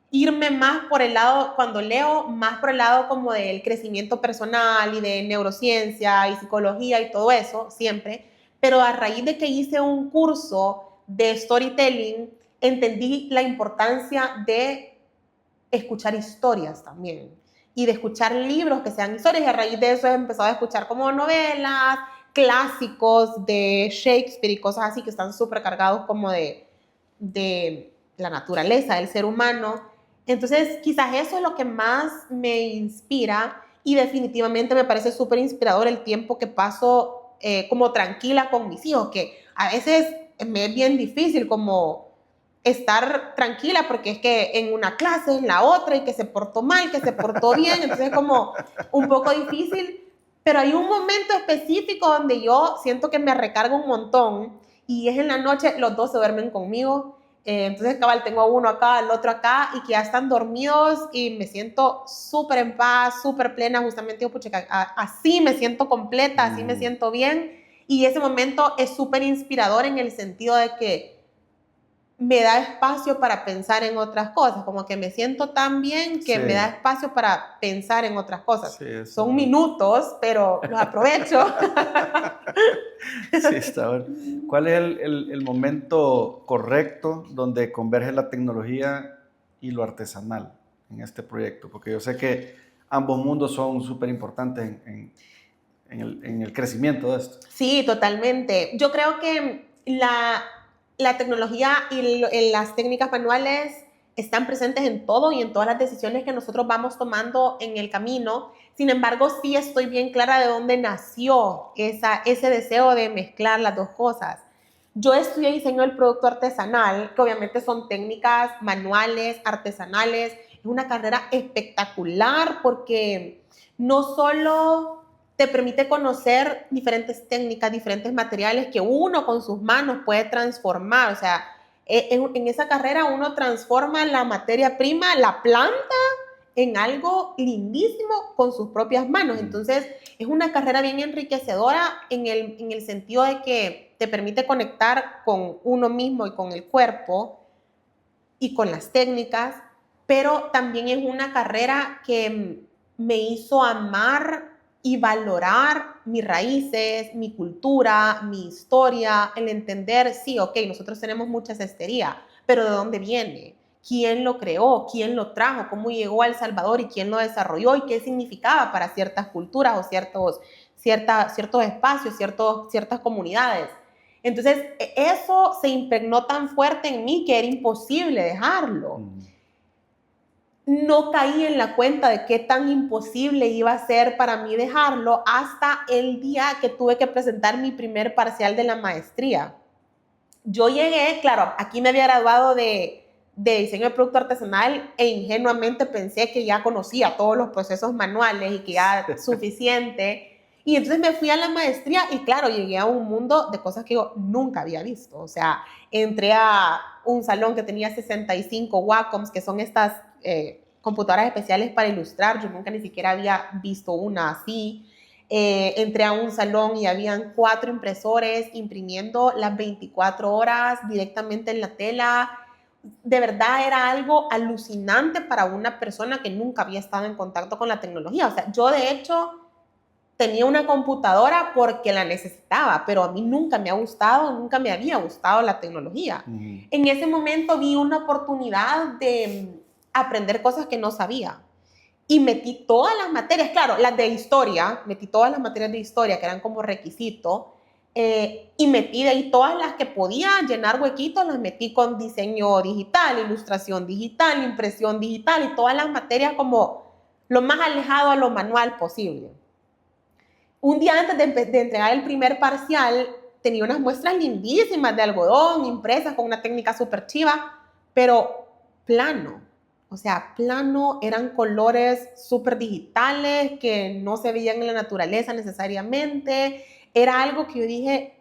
irme más por el lado, cuando leo, más por el lado como del crecimiento personal y de neurociencia y psicología y todo eso, siempre. Pero a raíz de que hice un curso de storytelling, entendí la importancia de escuchar historias también y de escuchar libros que sean historias y a raíz de eso he empezado a escuchar como novelas, clásicos de Shakespeare y cosas así que están súper cargados como de la naturaleza del ser humano. Entonces quizás eso es lo que más me inspira y definitivamente me parece súper inspirador el tiempo que paso como tranquila con mis hijos, que a veces me es bien difícil como estar tranquila porque es que en una clase, en la otra, y que se portó mal, que se portó bien, entonces es como un poco difícil, pero hay un momento específico donde yo siento que me recargo un montón y es en la noche, los dos se duermen conmigo, entonces cabal tengo uno acá, el otro acá y que ya están dormidos y me siento súper en paz, súper plena, justamente yo, pucha, así me siento completa, así me siento bien y ese momento es súper inspirador en el sentido de que me da espacio para pensar en otras cosas, como que me siento tan bien que Sí. me da espacio para pensar en otras cosas. Sí, eso son minutos, pero los aprovecho. Sí, está bueno. ¿Cuál es el momento correcto donde converge la tecnología y lo artesanal en este proyecto? Porque yo sé que ambos mundos son súper importantes en el crecimiento de esto. Sí, totalmente. Yo creo que la tecnología y las técnicas manuales están presentes en todo y en todas las decisiones que nosotros vamos tomando en el camino. Sin embargo, sí estoy bien clara de dónde nació ese deseo de mezclar las dos cosas. Yo estudié diseño del producto artesanal, que obviamente son técnicas manuales, artesanales. Es una carrera espectacular porque no solo te permite conocer diferentes técnicas, diferentes materiales que uno con sus manos puede transformar. O sea, en esa carrera uno transforma la materia prima, la planta, en algo lindísimo con sus propias manos. Entonces, es una carrera bien enriquecedora en el sentido de que te permite conectar con uno mismo y con el cuerpo y con las técnicas, pero también es una carrera que me hizo amar y valorar mis raíces, mi cultura, mi historia, el entender, sí, ok, nosotros tenemos mucha cestería, pero ¿de dónde viene? ¿Quién lo creó? ¿Quién lo trajo? ¿Cómo llegó a El Salvador y quién lo desarrolló? ¿Y qué significaba para ciertas culturas o ciertos espacios, ciertas comunidades? Entonces, eso se impregnó tan fuerte en mí que era imposible dejarlo. No caí en la cuenta de qué tan imposible iba a ser para mí dejarlo hasta el día que tuve que presentar mi primer parcial de la maestría. Yo llegué, claro, aquí me había graduado de diseño de producto artesanal e ingenuamente pensé que ya conocía todos los procesos manuales y que ya era suficiente. Y entonces me fui a la maestría y claro, llegué a un mundo de cosas que yo nunca había visto. O sea, entré a un salón que tenía 65 Wacoms, que son estas computadoras especiales para ilustrar. Yo nunca ni siquiera había visto una así. Entré a un salón y habían 4 impresores imprimiendo las 24 horas directamente en la tela. De verdad era algo alucinante para una persona que nunca había estado en contacto con la tecnología. O sea, yo de hecho tenía una computadora porque la necesitaba, pero a mí nunca me había gustado la tecnología. En ese momento vi una oportunidad de aprender cosas que no sabía. Y metí todas las materias, claro, las de historia, metí todas las materias de historia que eran como requisito, y metí de ahí todas las que podía llenar huequitos, las metí con diseño digital, ilustración digital, impresión digital y todas las materias como lo más alejado a lo manual posible. Un día antes de entregar el primer parcial, tenía unas muestras lindísimas de algodón impresas con una técnica súper chiva, pero plano. O sea, plano, eran colores súper digitales que no se veían en la naturaleza necesariamente. Era algo que yo dije,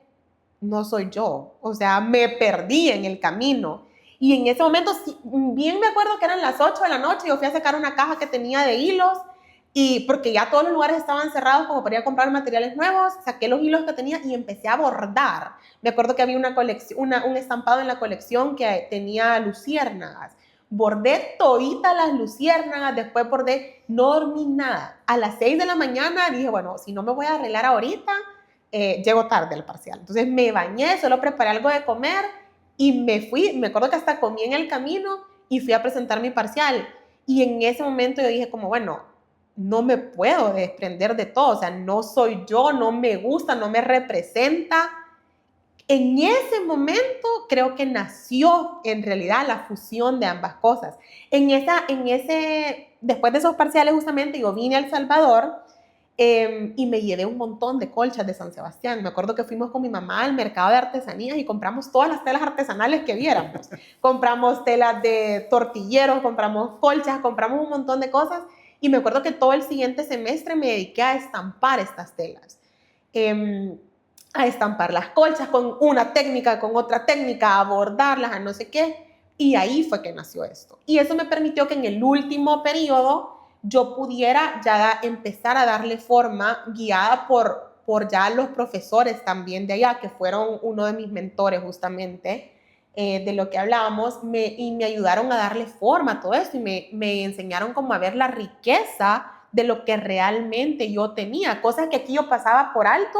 no soy yo. O sea, me perdí en el camino. Y en ese momento, bien me acuerdo que eran las 8 de la noche, yo fui a sacar una caja que tenía de hilos, y porque ya todos los lugares estaban cerrados como para ir a comprar materiales nuevos, saqué los hilos que tenía y empecé a bordar. Me acuerdo que había un estampado en la colección que tenía luciérnagas. Bordé todita las luciérnagas, después bordé, no dormí nada. A las 6 de la mañana dije, bueno, si no me voy a arreglar ahorita, llego tarde al parcial. Entonces me bañé, solo preparé algo de comer y me fui. Me acuerdo que hasta comí en el camino y fui a presentar mi parcial. Y en ese momento yo dije como, bueno, no me puedo desprender de todo. O sea, no soy yo, no me gusta, no me representa. En ese momento creo que nació en realidad la fusión de ambas cosas. Después de esos parciales justamente yo vine a El Salvador y me llevé un montón de colchas de San Sebastián. Me acuerdo que fuimos con mi mamá al mercado de artesanías y compramos todas las telas artesanales que viéramos. Compramos telas de tortilleros, compramos colchas, compramos un montón de cosas y me acuerdo que todo el siguiente semestre me dediqué a estampar estas telas. A estampar las colchas con una técnica, con otra técnica, a bordarlas, a no sé qué. Y ahí fue que nació esto. Y eso me permitió que en el último periodo yo pudiera ya empezar a darle forma guiada por ya los profesores también de allá, que fueron uno de mis mentores justamente, de lo que hablábamos, y me ayudaron a darle forma a todo esto y me enseñaron como a ver la riqueza de lo que realmente yo tenía. Cosas que aquí yo pasaba por alto,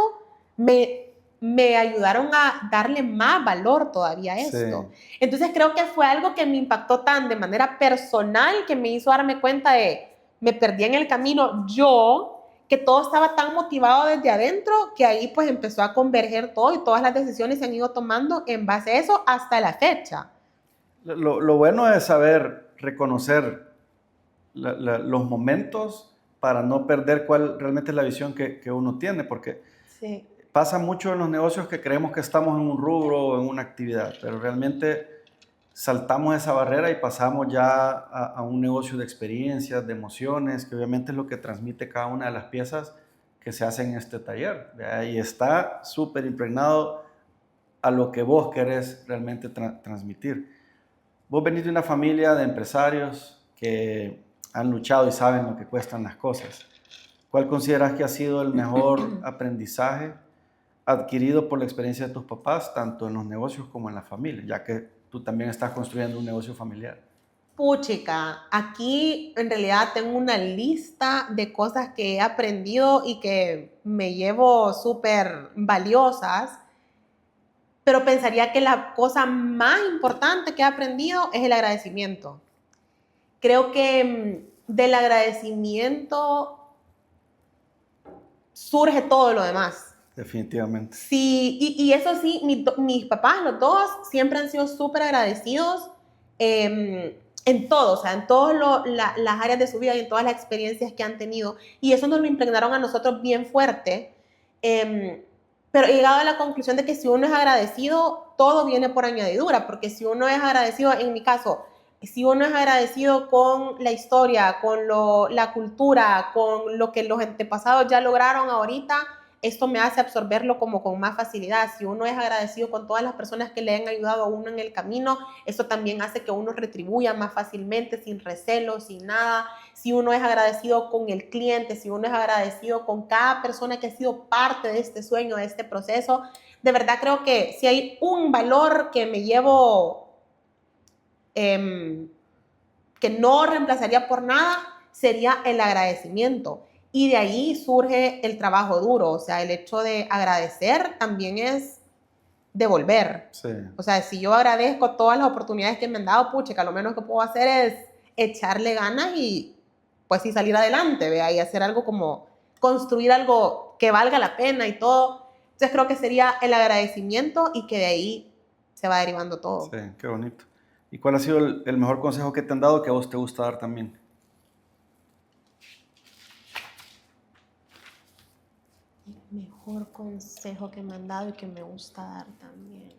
me ayudaron a darle más valor todavía a esto. Sí. Entonces creo que fue algo que me impactó tan de manera personal que me hizo darme cuenta de, me perdí en el camino yo, que todo estaba tan motivado desde adentro que ahí pues empezó a converger todo y todas las decisiones se han ido tomando en base a eso hasta la fecha. Lo bueno es saber reconocer los momentos para no perder cuál realmente es la visión que uno tiene, porque Sí. pasa mucho en los negocios que creemos que estamos en un rubro o en una actividad, pero realmente saltamos esa barrera y pasamos ya a un negocio de experiencias, de emociones, que obviamente es lo que transmite cada una de las piezas que se hacen en este taller, ¿verdad? Y está súper impregnado a lo que vos querés realmente transmitir. Vos venís de una familia de empresarios que han luchado y saben lo que cuestan las cosas. ¿Cuál consideras que ha sido el mejor aprendizaje adquirido por la experiencia de tus papás, tanto en los negocios como en la familia, ya que tú también estás construyendo un negocio familiar? Puchica, aquí en realidad tengo una lista de cosas que he aprendido y que me llevo súper valiosas, pero pensaría que la cosa más importante que he aprendido es el agradecimiento. Creo que del agradecimiento surge todo lo demás. Definitivamente. Sí, y eso sí, mis papás, los dos, siempre han sido súper agradecidos en todo, o sea, en todas las áreas de su vida y en todas las experiencias que han tenido. Y eso nos lo impregnaron a nosotros bien fuerte. Pero he llegado a la conclusión de que si uno es agradecido, todo viene por añadidura, porque si uno es agradecido, en mi caso, si uno es agradecido con la historia, con la cultura, con lo que los antepasados ya lograron ahorita, esto me hace absorberlo como con más facilidad. Si uno es agradecido con todas las personas que le han ayudado a uno en el camino, esto también hace que uno retribuya más fácilmente, sin recelo, sin nada. Si uno es agradecido con el cliente, si uno es agradecido con cada persona que ha sido parte de este sueño, de este proceso, de verdad creo que si hay un valor que me llevo, que no reemplazaría por nada, sería el agradecimiento. Y de ahí surge el trabajo duro, o sea, el hecho de agradecer también es devolver. Sí. O sea, si yo agradezco todas las oportunidades que me han dado, pucha, que lo menos que puedo hacer es echarle ganas y pues sí salir adelante, ¿vea? Y hacer algo como construir algo que valga la pena y todo. Entonces creo que sería el agradecimiento y que de ahí se va derivando todo. Sí, qué bonito. ¿Y cuál ha sido el mejor consejo que te han dado que a vos te gusta dar también? El mejor consejo que me han dado y que me gusta dar también.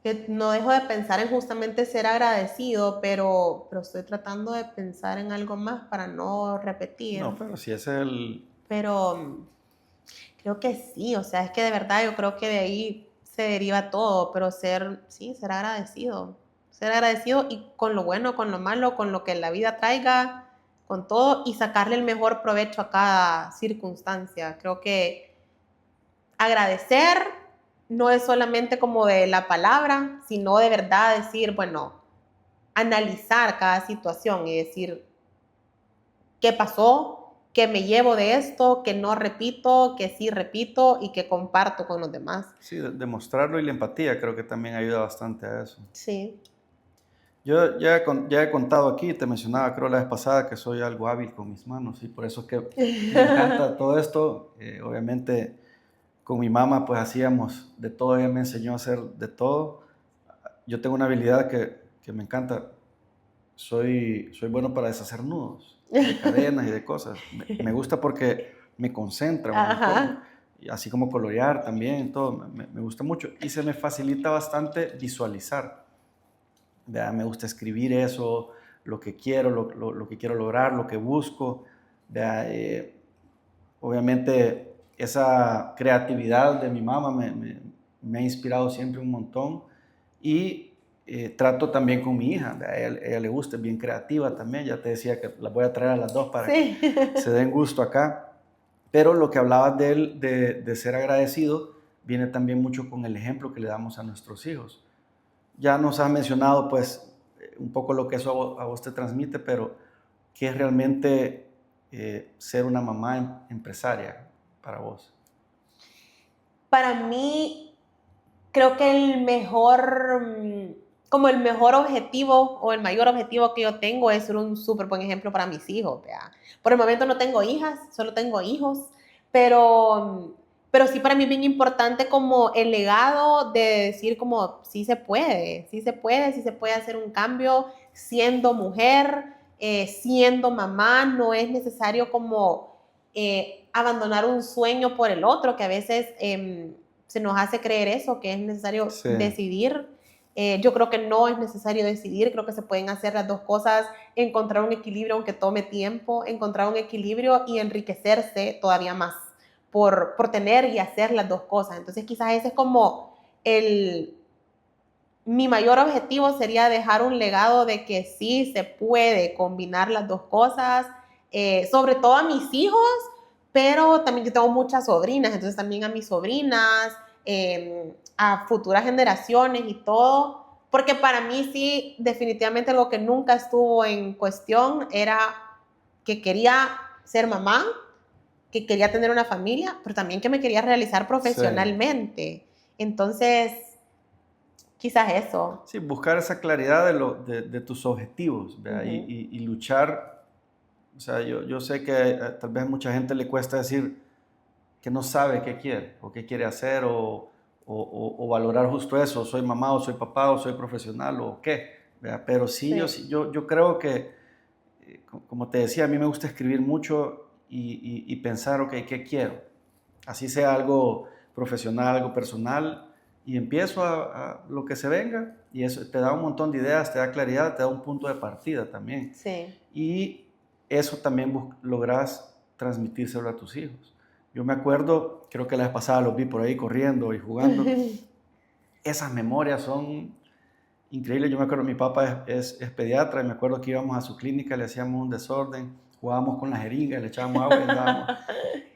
Que no dejo de pensar en justamente ser agradecido, pero estoy tratando de pensar en algo más para no repetir. No, pero si es el... Pero creo que sí, o sea, es que de verdad yo creo que de ahí se deriva todo, pero ser agradecido. Ser agradecido y con lo bueno, con lo malo, con lo que la vida traiga, con todo y sacarle el mejor provecho a cada circunstancia. Creo que agradecer no es solamente como de la palabra, sino de verdad decir, bueno, analizar cada situación y decir qué pasó, qué me llevo de esto, qué no repito, qué sí repito y qué comparto con los demás. Sí, demostrarlo y la empatía creo que también ayuda bastante a eso. Sí. Yo ya he contado aquí, te mencionaba creo la vez pasada que soy algo hábil con mis manos y por eso es que me encanta todo esto. Obviamente con mi mamá pues hacíamos de todo, ella me enseñó a hacer de todo. Yo tengo una habilidad que me encanta, soy bueno para deshacer nudos, de cadenas y de cosas. Me gusta porque me concentra un montón. Ajá. Y así como colorear también, todo, me gusta mucho. Y se me facilita bastante visualizar. ¿Verdad? Me gusta escribir eso, lo que quiero, lo que quiero lograr, lo que busco. Obviamente esa creatividad de mi mamá me ha inspirado siempre un montón y trato también con mi hija, a ella le gusta, es bien creativa también, ya te decía que las voy a traer a las dos para Sí. que se den gusto acá, pero lo que hablabas de él, de ser agradecido, viene también mucho con el ejemplo que le damos a nuestros hijos. Ya nos has mencionado pues un poco lo que eso a vos te transmite, pero ¿qué es realmente ser una mamá empresaria para vos? Para mí, creo que el mejor como el mejor objetivo o el mayor objetivo que yo tengo es ser un súper buen ejemplo para mis hijos, ¿vea? Por el momento no tengo hijas, solo tengo hijos, pero sí para mí es bien importante como el legado de decir como sí se puede, sí se puede, sí se puede hacer un cambio siendo mujer, siendo mamá, no es necesario como abandonar un sueño por el otro, que a veces se nos hace creer eso, que es necesario Sí. decidir. Yo creo que no es necesario decidir, creo que se pueden hacer las dos cosas, encontrar un equilibrio aunque tome tiempo, encontrar un equilibrio y enriquecerse todavía más por tener y hacer las dos cosas. Entonces quizás ese es como mi mayor objetivo sería dejar un legado de que sí se puede combinar las dos cosas, sobre todo a mis hijos, pero también yo tengo muchas sobrinas, entonces también a mis sobrinas, a futuras generaciones y todo, porque para mí sí, definitivamente algo que nunca estuvo en cuestión era que quería ser mamá, que quería tener una familia, pero también que me quería realizar profesionalmente. Sí. Entonces, quizás eso. Sí, buscar esa claridad de tus objetivos, ¿verdad? Y luchar. O sea, yo sé que tal vez a mucha gente le cuesta decir que no sabe qué quiere o qué quiere hacer o valorar justo eso, soy mamá o soy papá o soy profesional o qué, ¿verdad? Pero sí, yo creo que, como te decía, a mí me gusta escribir mucho y pensar, ok, ¿qué quiero? Así sea algo profesional, algo personal, y empiezo a lo que se venga, y eso te da un montón de ideas, te da claridad, te da un punto de partida también. Sí. Y eso también logras transmitírselo a tus hijos. Yo me acuerdo, creo que la vez pasada los vi por ahí corriendo y jugando. Esas memorias son increíbles. Yo me acuerdo, mi papá es pediatra, y me acuerdo que íbamos a su clínica, le hacíamos un desorden, jugábamos con la jeringa, le echábamos agua y andábamos.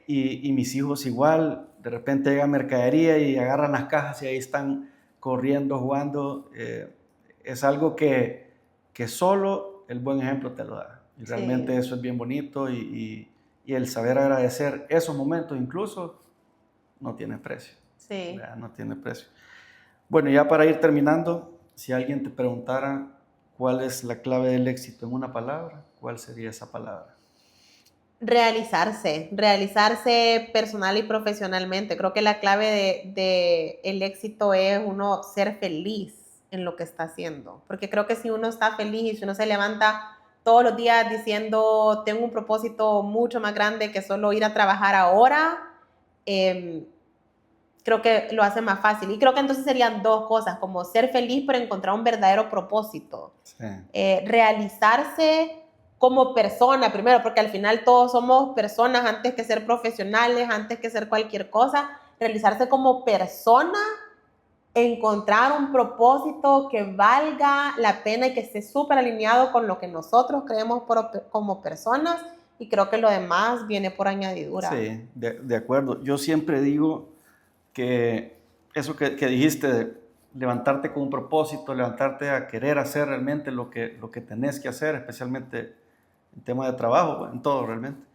Y mis hijos igual, de repente llega mercadería y agarran las cajas y ahí están corriendo, jugando. Es algo que solo el buen ejemplo te lo da. Y realmente eso es bien bonito y el saber agradecer esos momentos incluso no tiene precio. Sí. ¿Verdad? No tiene precio. Bueno, ya para ir terminando, si alguien te preguntara cuál es la clave del éxito en una palabra, ¿cuál sería esa palabra? Realizarse personal y profesionalmente. Creo que la clave de el éxito es uno ser feliz en lo que está haciendo. Porque creo que si uno está feliz, si uno se levanta todos los días diciendo, tengo un propósito mucho más grande que solo ir a trabajar ahora, creo que lo hace más fácil. Y creo que entonces serían dos cosas, como ser feliz pero encontrar un verdadero propósito. Sí. Realizarse como persona primero, porque al final todos somos personas antes que ser profesionales, antes que ser cualquier cosa. Realizarse como persona, encontrar un propósito que valga la pena y que esté súper alineado con lo que nosotros creemos como personas, y creo que lo demás viene por añadidura. Sí, de acuerdo. Yo siempre digo que eso que dijiste de levantarte con un propósito, levantarte a querer hacer realmente lo que tenés que hacer, especialmente en tema de trabajo, en todo realmente.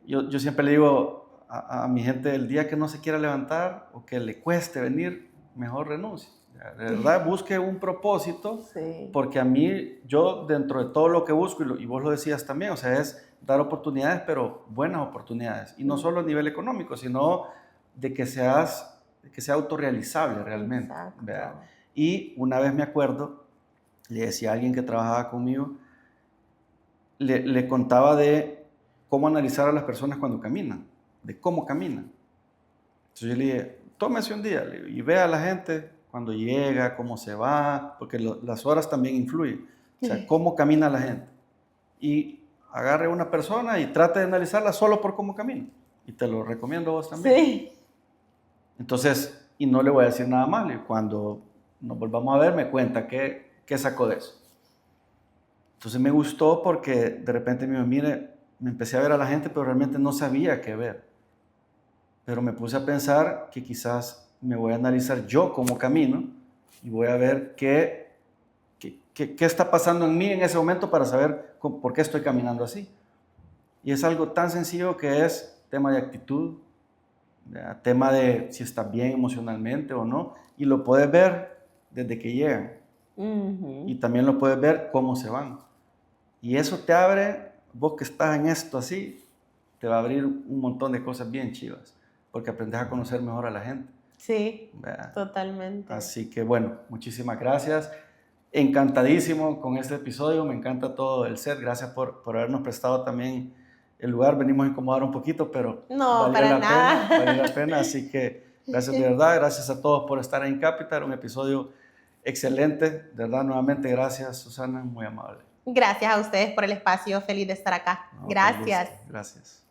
Yo siempre le digo a mi gente, el día que no se quiera levantar o que le cueste venir, mejor renuncie. De verdad, busque un propósito, sí. Porque a mí, yo dentro de todo lo que busco, y vos lo decías también, o sea, es dar oportunidades, pero buenas oportunidades. Y no solo a nivel económico, sino de que sea autorrealizable realmente. Y una vez me acuerdo, le decía a alguien que trabajaba conmigo, le contaba de cómo analizar a las personas cuando caminan, de cómo caminan. Entonces yo le dije, tómese un día y vea a la gente cuando llega, cómo se va, porque las horas también influyen. O sea, cómo camina la gente. Y agarre a una persona y trate de analizarla solo por cómo camina. Y te lo recomiendo a vos también. Sí. Entonces, y no le voy a decir nada más. Cuando nos volvamos a ver, me cuenta qué sacó de eso. Entonces me gustó porque de repente me dijo, mire, me empecé a ver a la gente, pero realmente no sabía qué ver. Pero me puse a pensar que quizás me voy a analizar yo cómo camino y voy a ver qué está pasando en mí en ese momento para saber por qué estoy caminando así. Y es algo tan sencillo que es tema de actitud, tema de si estás bien emocionalmente o no, y lo puedes ver desde que llegan. Ujú. Y también lo puedes ver cómo se van. Y eso te abre, vos que estás en esto así, te va a abrir un montón de cosas bien chivas, porque aprendes a conocer mejor a la gente. Sí, ¿Verdad? totalmente. Así que bueno, muchísimas gracias. Encantadísimo con este episodio, me encanta todo el set. Gracias por habernos prestado también el lugar. Venimos a incomodar un poquito, pero No, para nada. valió la pena. Así que gracias de verdad, gracias a todos por estar en Capital, un episodio excelente. De verdad, nuevamente gracias, Susana, muy amable. Gracias a ustedes por el espacio, feliz de estar acá. No, con gusto. Gracias. Gracias.